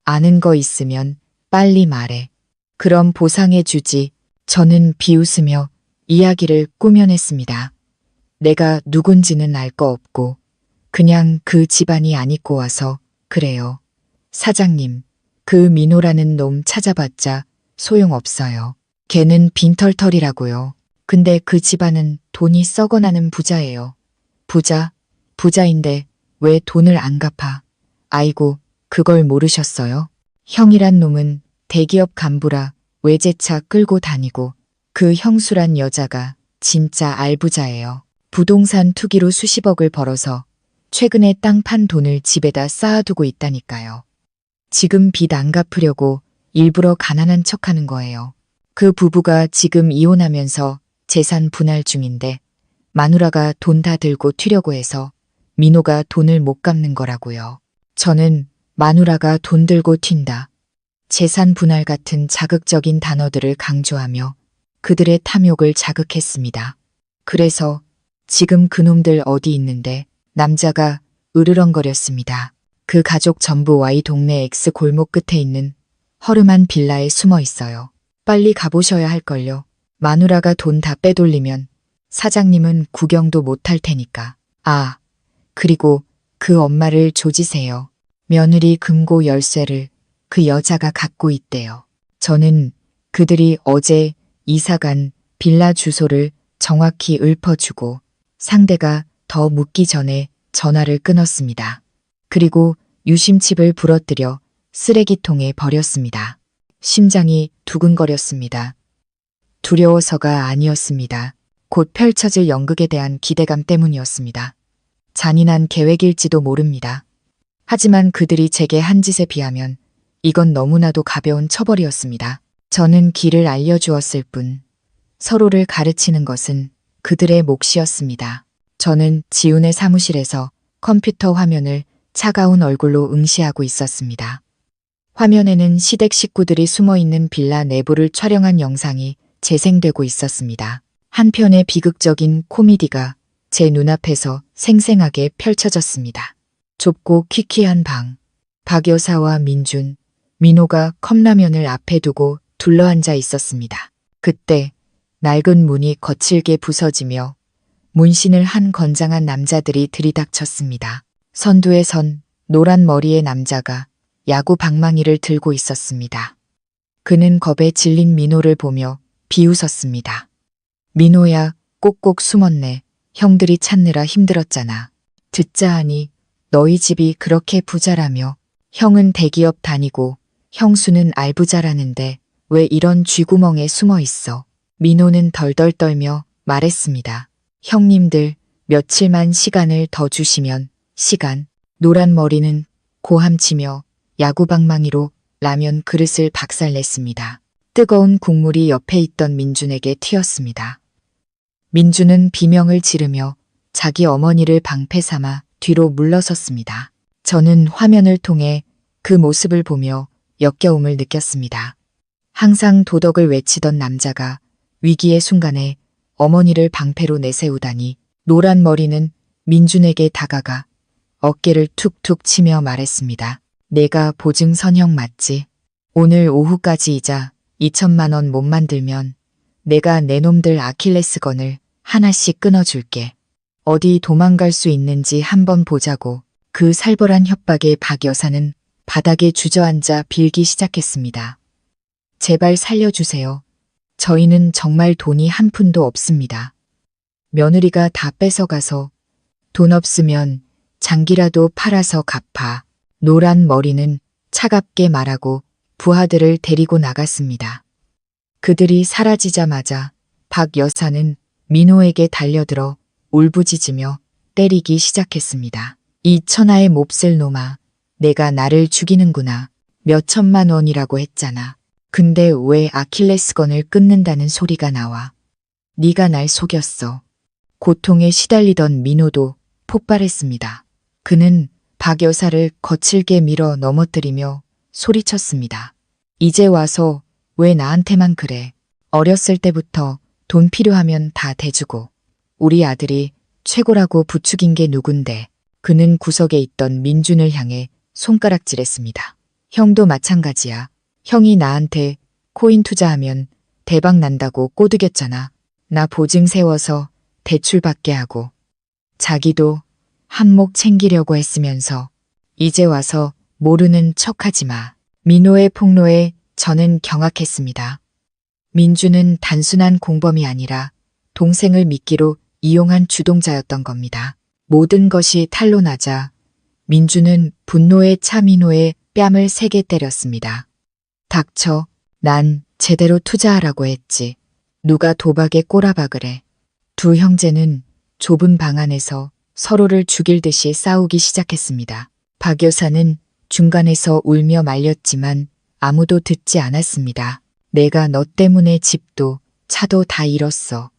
아는 거 있으면 빨리 말해. 그럼 보상해 주지. 저는 비웃으며 이야기를 꾸며냈습니다. 내가 누군지는 알 거 없고 그냥 그 집안이 안 입고 와서 그래요. 사장님, 그 민호라는 놈 찾아봤자 소용없어요. 걔는 빈털털이라고요. 근데 그 집안은 돈이 썩어나는 부자예요. 부자인데 왜 돈을 안 갚아? 아이고, 그걸 모르셨어요? 형이란 놈은 대기업 간부라 외제차 끌고 다니고 그 형수란 여자가 진짜 알부자예요. 부동산 투기로 수십억을 벌어서 최근에 땅 판 돈을 집에다 쌓아두고 있다니까요. 지금 빚 안 갚으려고 일부러 가난한 척하는 거예요. 그 부부가 지금 이혼하면서 재산 분할 중인데 마누라가 돈 다 들고 튀려고 해서 민호가 돈을 못 갚는 거라고요. 저는 마누라가 돈 들고 튄다. 재산 분할 같은 자극적인 단어들을 강조하며 그들의 탐욕을 자극했습니다. 그래서 지금 그놈들 어디 있는데 남자가 으르렁거렸습니다. 그 가족 전부 Y 동네 X 골목 끝에 있는 허름한 빌라에 숨어 있어요. 빨리 가보셔야 할걸요. 마누라가 돈 다 빼돌리면 사장님은 구경도 못할 테니까. 아, 그리고 그 엄마를 조지세요. 며느리 금고 열쇠를 그 여자가 갖고 있대요. 저는 그들이 어제 이사간 빌라 주소를 정확히 읊어주고 상대가 더 묻기 전에 전화를 끊었습니다. 그리고 유심칩을 부러뜨려 쓰레기통에 버렸습니다. 심장이 두근거렸습니다. 두려워서가 아니었습니다. 곧 펼쳐질 연극에 대한 기대감 때문이었습니다. 잔인한 계획일지도 모릅니다. 하지만 그들이 제게 한 짓에 비하면 이건 너무나도 가벼운 처벌이었습니다. 저는 길을 알려주었을 뿐 서로를 가르치는 것은 그들의 몫이었습니다. 저는 지훈의 사무실에서 컴퓨터 화면을 차가운 얼굴로 응시하고 있었습니다. 화면에는 시댁 식구들이 숨어있는 빌라 내부를 촬영한 영상이 재생되고 있었습니다. 한편의 비극적인 코미디가 제 눈앞에서 생생하게 펼쳐졌습니다. 좁고 퀴퀴한 방, 박 여사와 민준, 민호가 컵라면을 앞에 두고 둘러앉아 있었습니다. 그때 낡은 문이 거칠게 부서지며 문신을 한 건장한 남자들이 들이닥쳤습니다. 선두에 선 노란 머리의 남자가 야구 방망이를 들고 있었습니다. 그는 겁에 질린 민호를 보며 비웃었습니다. 민호야, 꼭꼭 숨었네. 형들이 찾느라 힘들었잖아. 듣자 하니 너희 집이 그렇게 부자라며 형은 대기업 다니고 형수는 알부자라는데 왜 이런 쥐구멍에 숨어 있어? 민호는 덜덜 떨며 말했습니다. 형님들 며칠만 시간을 더 주시면 시간. 노란 머리는 고함치며 야구방망이로 라면 그릇을 박살냈습니다. 뜨거운 국물이 옆에 있던 민준에게 튀었습니다. 민준은 비명을 지르며 자기 어머니를 방패 삼아 뒤로 물러섰습니다. 저는 화면을 통해 그 모습을 보며 역겨움을 느꼈습니다. 항상 도덕을 외치던 남자가 위기의 순간에 어머니를 방패로 내세우다니. 노란 머리는 민준에게 다가가 어깨를 툭툭 치며 말했습니다. 내가 보증 선형 맞지? 오늘 오후까지 이자 2천만 원 못 만들면 내가 내 놈들 아킬레스건을 하나씩 끊어줄게. 어디 도망갈 수 있는지 한번 보자고. 그 살벌한 협박에 박 여사는 바닥에 주저앉아 빌기 시작했습니다. 제발 살려주세요. 저희는 정말 돈이 한 푼도 없습니다. 며느리가 다 뺏어가서 돈 없으면 장기라도 팔아서 갚아. 노란 머리는 차갑게 말하고 부하들을 데리고 나갔습니다. 그들이 사라지자마자 박 여사는 민호에게 달려들어 울부짖으며 때리기 시작했습니다. 이 천하의 몹쓸 놈아, 내가 나를 죽이는구나. 몇 천만 원이라고 했잖아. 근데 왜 아킬레스건을 끊는다는 소리가 나와? 네가 날 속였어. 고통에 시달리던 민호도 폭발했습니다. 그는 박 여사를 거칠게 밀어 넘어뜨리며 소리쳤습니다. 이제 와서 왜 나한테만 그래? 어렸을 때부터 돈 필요하면 다 대주고 우리 아들이 최고라고 부추긴 게 누군데. 그는 구석에 있던 민준을 향해 손가락질했습니다. 형도 마찬가지야. 형이 나한테 코인 투자하면 대박 난다고 꼬드겼잖아. 나 보증 세워서 대출 받게 하고 자기도 한몫 챙기려고 했으면서 이제 와서 모르는 척하지 마. 민호의 폭로에 저는 경악했습니다. 민준은 단순한 공범이 아니라 동생을 미끼로 이용한 주동자였던 겁니다. 모든 것이 탄로나자 민준은 분노에 차 민호의 뺨을 세게 때렸습니다. 닥쳐. 난 제대로 투자하라고 했지. 누가 도박에 꼬라박을 해. 두 형제는 좁은 방 안에서 서로를 죽일 듯이 싸우기 시작했습니다. 박 여사는 중간에서 울며 말렸지만 아무도 듣지 않았습니다. 내가 너 때문에 집도 차도 다 잃었어.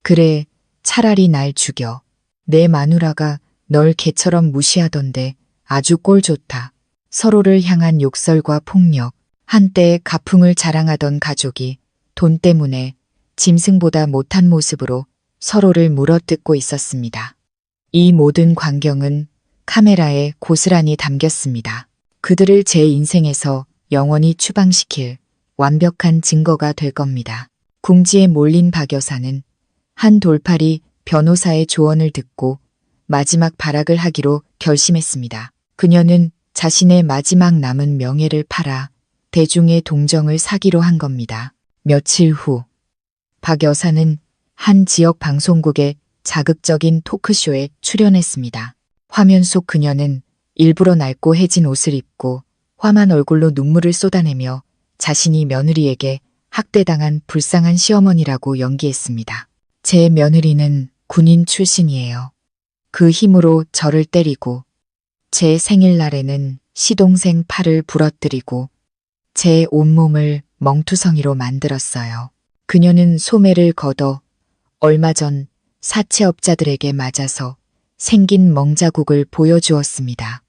그래, 차라리 날 죽여. 내 마누라가 널 개처럼 무시하던데 아주 꼴 좋다. 서로를 향한 욕설과 폭력, 한때 가풍을 자랑하던 가족이 돈 때문에 짐승보다 못한 모습으로 서로를 물어뜯고 있었습니다. 이 모든 광경은 카메라에 고스란히 담겼습니다. 그들을 제 인생에서 영원히 추방시킬 완벽한 증거가 될 겁니다. 궁지에 몰린 박 여사는 한 돌팔이 변호사의 조언을 듣고 마지막 발악을 하기로 결심했습니다. 그녀는 자신의 마지막 남은 명예를 팔아 대중의 동정을 사기로 한 겁니다. 며칠 후 박 여사는 한 지역 방송국의 자극적인 토크쇼에 출연했습니다. 화면 속 그녀는 일부러 낡고 해진 옷을 입고 험한 얼굴로 눈물을 쏟아내며 자신이 며느리에게 학대당한 불쌍한 시어머니라고 연기했습니다. 제 며느리는 군인 출신이에요. 그 힘으로 저를 때리고 제 생일날에는 시동생 팔을 부러뜨리고 제 온몸을 멍투성이로 만들었어요. 그녀는 소매를 걷어 얼마 전 사채업자들에게 맞아서 생긴 멍자국을 보여주었습니다.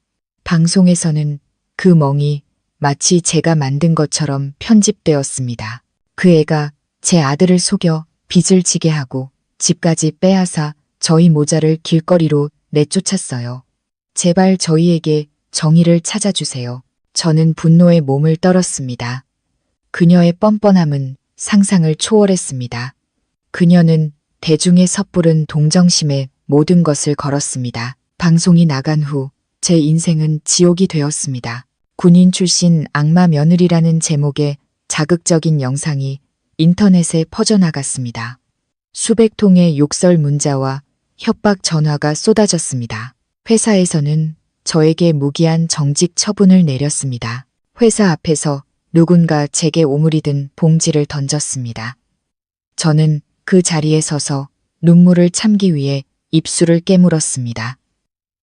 방송에서는 그 멍이 마치 제가 만든 것처럼 편집되었습니다. 그 애가 제 아들을 속여 빚을 지게 하고 집까지 빼앗아 저희 모자를 길거리로 내쫓았어요. 제발 저희에게 정의를 찾아주세요. 저는 분노에 몸을 떨었습니다. 그녀의 뻔뻔함은 상상을 초월했습니다. 그녀는 대중의 섣부른 동정심에 모든 것을 걸었습니다. 방송이 나간 후 제 인생은 지옥이 되었습니다. 군인 출신 악마 며느리라는 제목의 자극적인 영상이 인터넷에 퍼져나갔습니다. 수백 통의 욕설 문자와 협박 전화가 쏟아졌습니다. 회사에서는 저에게 무기한 정직 처분을 내렸습니다. 회사 앞에서 누군가 제게 오므리든 봉지를 던졌습니다. 저는 그 자리에 서서 눈물을 참기 위해 입술을 깨물었습니다.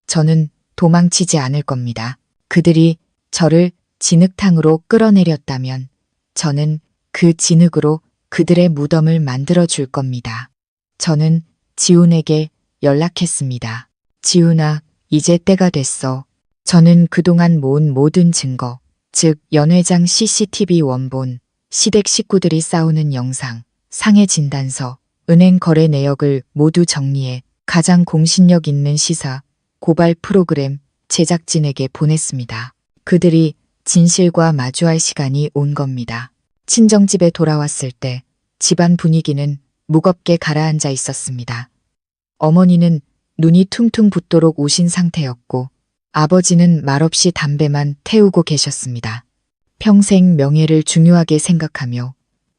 저는 도망치지 않을 겁니다. 그들이 저를 진흙탕으로 끌어내렸다면 저는 그 진흙으로 그들의 무덤을 만들어 줄 겁니다. 저는 지훈에게 연락했습니다. 지훈아, 이제 때가 됐어. 저는 그동안 모은 모든 증거, 즉 연회장 CCTV 원본, 시댁 식구들이 싸우는 영상, 상해 진단서, 은행 거래 내역을 모두 정리해 가장 공신력 있는 시사, 고발 프로그램 제작진에게 보냈습니다. 그들이 진실과 마주할 시간이 온 겁니다. 친정집에 돌아왔을 때 집안 분위기는 무겁게 가라앉아 있었습니다. 어머니는 눈이 퉁퉁 붓도록 우신 상태였고 아버지는 말없이 담배만 태우고 계셨습니다. 평생 명예를 중요하게 생각하며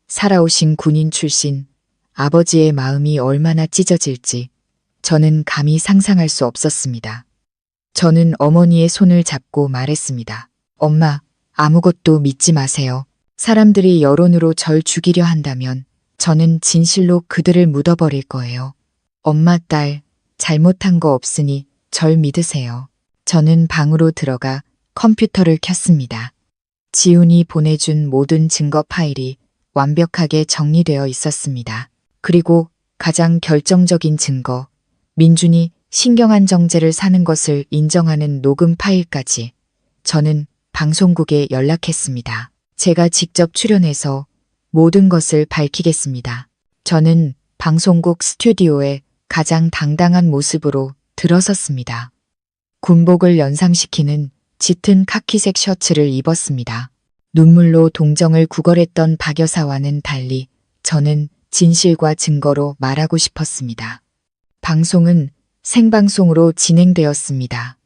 살아오신 군인 출신 아버지의 마음이 얼마나 찢어질지 저는 감히 상상할 수 없었습니다. 저는 어머니의 손을 잡고 말했습니다. 엄마, 아무것도 믿지 마세요. 사람들이 여론으로 절 죽이려 한다면 저는 진실로 그들을 묻어버릴 거예요. 엄마, 딸, 잘못한 거 없으니 절 믿으세요. 저는 방으로 들어가 컴퓨터를 켰습니다. 지훈이 보내준 모든 증거 파일이 완벽하게 정리되어 있었습니다. 그리고 가장 결정적인 증거, 민준이 신경안정제를 사는 것을 인정하는 녹음 파일까지 저는 방송국에 연락했습니다. 제가 직접 출연해서 모든 것을 밝히겠습니다. 저는 방송국 스튜디오에 가장 당당한 모습으로 들어섰습니다. 군복을 연상시키는 짙은 카키색 셔츠를 입었습니다. 눈물로 동정을 구걸했던 박 여사와는 달리 저는 진실과 증거로 말하고 싶었습니다. 방송은 생방송으로 진행되었습니다.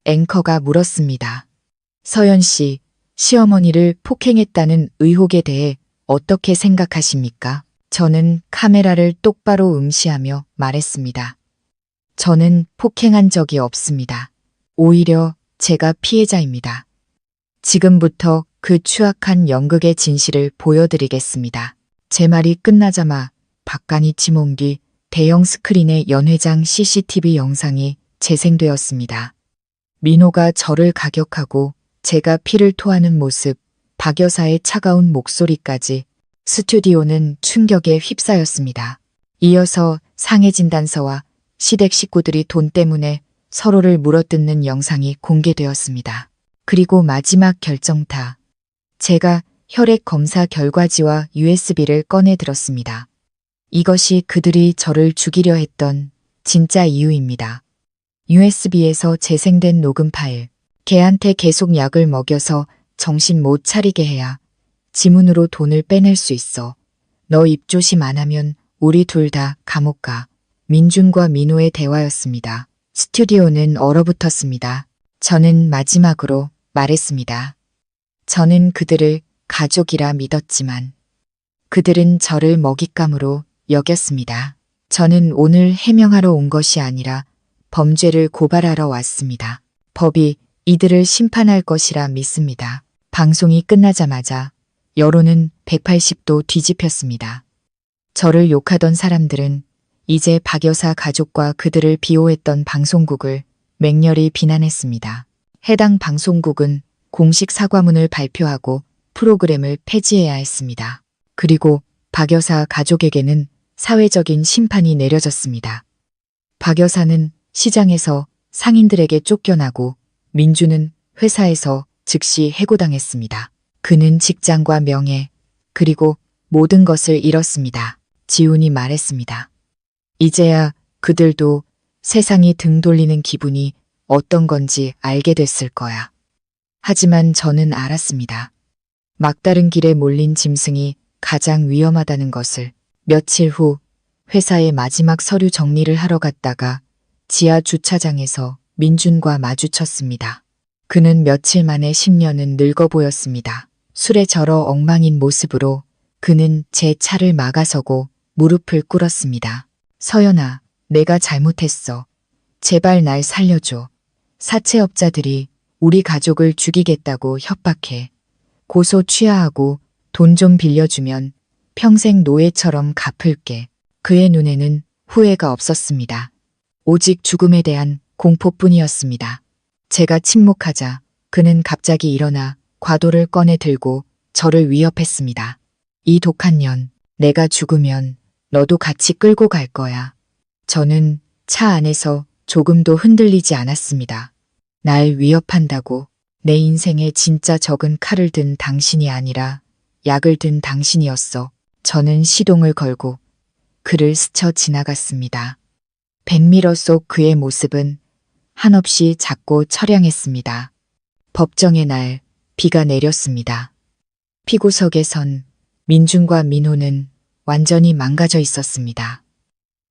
앵커가 물었습니다. 서연 씨, 시어머니를 폭행했다는 의혹에 대해 어떻게 생각하십니까? 저는 카메라를 똑바로 응시하며 말했습니다. 저는 폭행한 적이 없습니다. 오히려 제가 피해자입니다. 지금부터 그 추악한 연극의 진실을 보여드리겠습니다. 제 말이 끝나자마 박간이 침온 뒤 대형 스크린에 연회장 CCTV 영상이 재생되었습니다. 민호가 저를 가격하고 제가 피를 토하는 모습, 박 여사의 차가운 목소리까지 스튜디오는 충격에 휩싸였습니다. 이어서 상해 진단서와 시댁 식구들이 돈 때문에 서로를 물어뜯는 영상이 공개되었습니다. 그리고 마지막 결정타. 제가 혈액 검사 결과지와 USB를 꺼내 들었습니다. 이것이 그들이 저를 죽이려 했던 진짜 이유입니다. USB에서 재생된 녹음 파일. 걔한테 계속 약을 먹여서 정신 못 차리게 해야 지문으로 돈을 빼낼 수 있어. 너 입조심 안 하면 우리 둘 다 감옥 가. 민준과 민호의 대화였습니다. 스튜디오는 얼어붙었습니다. 저는 마지막으로 말했습니다. 저는 그들을 가족이라 믿었지만 그들은 저를 먹잇감으로 여겼습니다. 저는 오늘 해명하러 온 것이 아니라 범죄를 고발하러 왔습니다. 법이 이들을 심판할 것이라 믿습니다. 방송이 끝나자마자 여론은 180도 뒤집혔습니다. 저를 욕하던 사람들은 이제 박 여사 가족과 그들을 비호했던 방송국을 맹렬히 비난했습니다. 해당 방송국은 공식 사과문을 발표하고 프로그램을 폐지해야 했습니다. 그리고 박 여사 가족에게는 사회적인 심판이 내려졌습니다. 박 여사는 시장에서 상인들에게 쫓겨나고 민주는 회사에서 즉시 해고당했습니다. 그는 직장과 명예, 그리고 모든 것을 잃었습니다. 지훈이 말했습니다. 이제야 그들도 세상이 등 돌리는 기분이 어떤 건지 알게 됐을 거야. 하지만 저는 알았습니다. 막다른 길에 몰린 짐승이 가장 위험하다는 것을. 며칠 후 회사의 마지막 서류 정리를 하러 갔다가 지하 주차장에서 민준과 마주쳤습니다. 그는 며칠 만에 10년은 늙어 보였습니다. 술에 절어 엉망인 모습으로 그는 제 차를 막아서고 무릎을 꿇었습니다. 서연아, 내가 잘못했어. 제발 날 살려줘. 사채업자들이 우리 가족을 죽이겠다고 협박해. 고소 취하하고 돈 좀 빌려주면 평생 노예처럼 갚을게. 그의 눈에는 후회가 없었습니다. 오직 죽음에 대한 공포뿐이었습니다. 제가 침묵하자 그는 갑자기 일어나 과도를 꺼내 들고 저를 위협했습니다. 이 독한 년, 내가 죽으면 너도 같이 끌고 갈 거야. 저는 차 안에서 조금도 흔들리지 않았습니다. 날 위협한다고. 내 인생에 진짜 적은 칼을 든 당신이 아니라 약을 든 당신이었어. 저는 시동을 걸고 그를 스쳐 지나갔습니다. 백미러 속 그의 모습은 한없이 작고 처량했습니다. 법정의 날 비가 내렸습니다. 피고석에 선 민준과 민호는 완전히 망가져 있었습니다.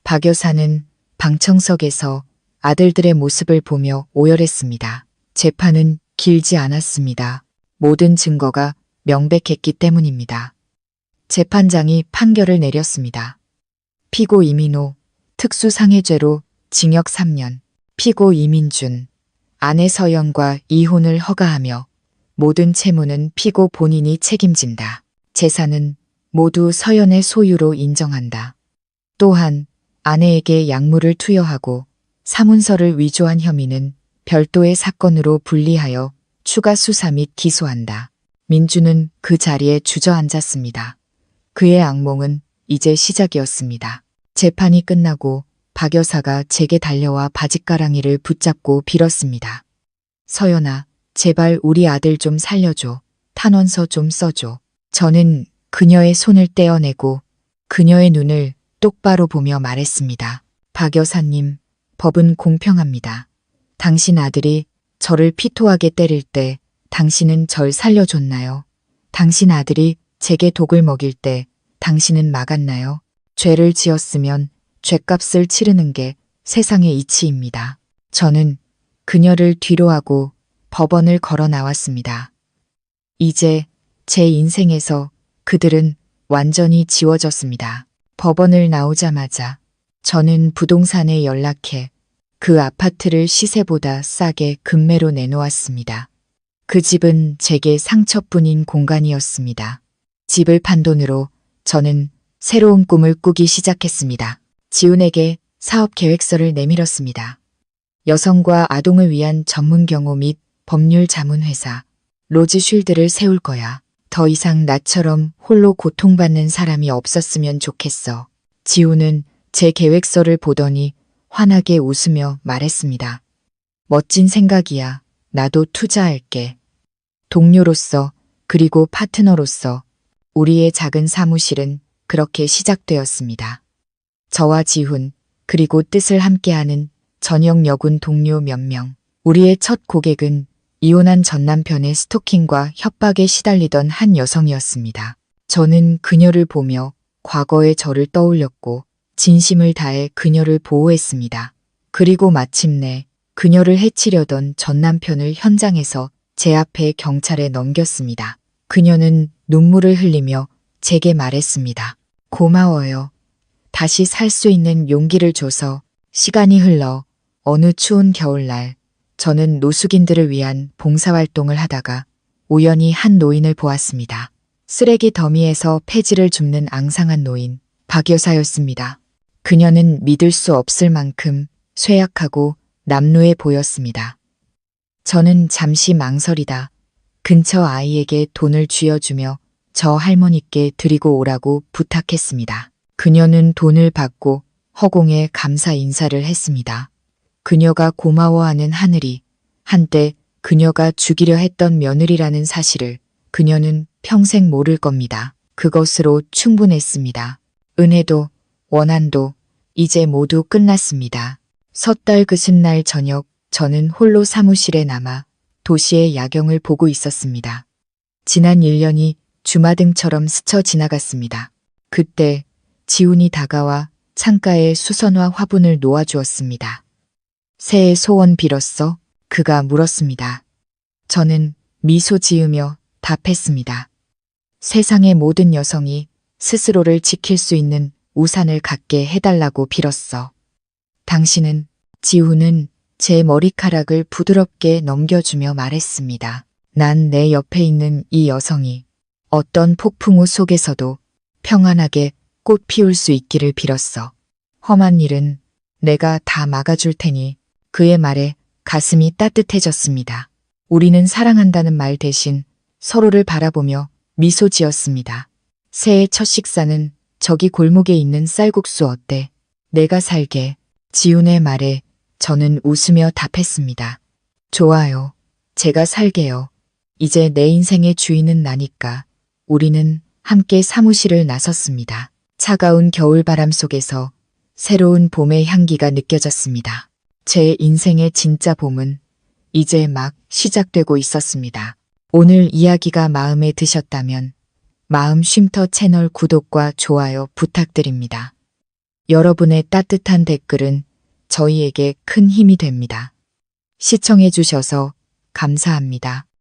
박 여사는 방청석에서 아들들의 모습을 보며 오열했습니다. 재판은 길지 않았습니다. 모든 증거가 명백했기 때문입니다. 재판장이 판결을 내렸습니다. 피고 이민호, 특수상해죄로 징역 3년, 피고 이민준, 아내 서연과 이혼을 허가하며 모든 채무는 피고 본인이 책임진다. 재산은 모두 서연의 소유로 인정한다. 또한 아내에게 약물을 투여하고 사문서를 위조한 혐의는 별도의 사건으로 분리하여 추가 수사 및 기소한다. 민주는 그 자리에 주저앉았습니다. 그의 악몽은 이제 시작이었습니다. 재판이 끝나고 박 여사가 제게 달려와 바짓가랑이를 붙잡고 빌었습니다. 서연아, 제발 우리 아들 좀 살려줘. 탄원서 좀 써줘. 저는 그녀의 손을 떼어내고 그녀의 눈을 똑바로 보며 말했습니다. 박 여사님, 법은 공평합니다. 당신 아들이 저를 피토하게 때릴 때 당신은 절 살려줬나요? 당신 아들이 제게 독을 먹일 때 당신은 막았나요? 죄를 지었으면 죄값을 치르는 게 세상의 이치입니다. 저는 그녀를 뒤로하고 법원을 걸어 나왔습니다. 이제 제 인생에서 그들은 완전히 지워졌습니다. 법원을 나오자마자 저는 부동산에 연락해 그 아파트를 시세보다 싸게 급매로 내놓았습니다. 그 집은 제게 상처뿐인 공간이었습니다. 집을 판 돈으로 저는 새로운 꿈을 꾸기 시작했습니다. 지훈에게 사업 계획서를 내밀었습니다. 여성과 아동을 위한 전문 경호 및 법률 자문 회사, 로즈쉴드를 세울 거야. 더 이상 나처럼 홀로 고통받는 사람이 없었으면 좋겠어. 지훈은 제 계획서를 보더니 환하게 웃으며 말했습니다. 멋진 생각이야. 나도 투자할게. 동료로서 그리고 파트너로서 우리의 작은 사무실은 그렇게 시작되었습니다. 저와 지훈 그리고 뜻을 함께하는 저녁 여군 동료 몇 명. 우리의 첫 고객은 이혼한 전남편의 스토킹과 협박에 시달리던 한 여성이었습니다. 저는 그녀를 보며 과거의 저를 떠올렸고 진심을 다해 그녀를 보호했습니다. 그리고 마침내 그녀를 해치려던 전남편을 현장에서 제 앞에 경찰에 넘겼습니다. 그녀는 눈물을 흘리며 제게 말했습니다. 고마워요. 다시 살 수 있는 용기를 줘서. 시간이 흘러 어느 추운 겨울날 저는 노숙인들을 위한 봉사활동을 하다가 우연히 한 노인을 보았습니다. 쓰레기 더미에서 폐지를 줍는 앙상한 노인, 박 여사였습니다. 그녀는 믿을 수 없을 만큼 쇠약하고 남루해 보였습니다. 저는 잠시 망설이다 근처 아이에게 돈을 쥐어주며 저 할머니께 드리고 오라고 부탁했습니다. 그녀는 돈을 받고 허공에 감사 인사를 했습니다. 그녀가 고마워하는 하늘이 한때 그녀가 죽이려 했던 며느리라는 사실을 그녀는 평생 모를 겁니다. 그것으로 충분했습니다. 은혜도 원한도 이제 모두 끝났습니다. 섣달 그십날 저녁 저는 홀로 사무실에 남아 도시의 야경을 보고 있었습니다. 지난 1년이 주마등처럼 스쳐 지나갔습니다. 그때 지훈이 다가와 창가에 수선화 화분을 놓아주었습니다. 새해 소원 빌었어? 그가 물었습니다. 저는 미소 지으며 답했습니다. 세상의 모든 여성이 스스로를 지킬 수 있는 우산을 갖게 해달라고 빌었어. 당신은, 지훈은 제 머리카락을 부드럽게 넘겨주며 말했습니다. 난 내 옆에 있는 이 여성이 어떤 폭풍우 속에서도 평안하게 꽃 피울 수 있기를 빌었어. 험한 일은 내가 다 막아줄 테니. 그의 말에 가슴이 따뜻해졌습니다. 우리는 사랑한다는 말 대신 서로를 바라보며 미소 지었습니다. 새해 첫 식사는 저기 골목에 있는 쌀국수 어때? 내가 살게. 지훈의 말에 저는 웃으며 답했습니다. 좋아요. 제가 살게요. 이제 내 인생의 주인은 나니까. 우리는 함께 사무실을 나섰습니다. 차가운 겨울바람 속에서 새로운 봄의 향기가 느껴졌습니다. 제 인생의 진짜 봄은 이제 막 시작되고 있었습니다. 오늘 이야기가 마음에 드셨다면 마음 쉼터 채널 구독과 좋아요 부탁드립니다. 여러분의 따뜻한 댓글은 저희에게 큰 힘이 됩니다. 시청해 주셔서 감사합니다.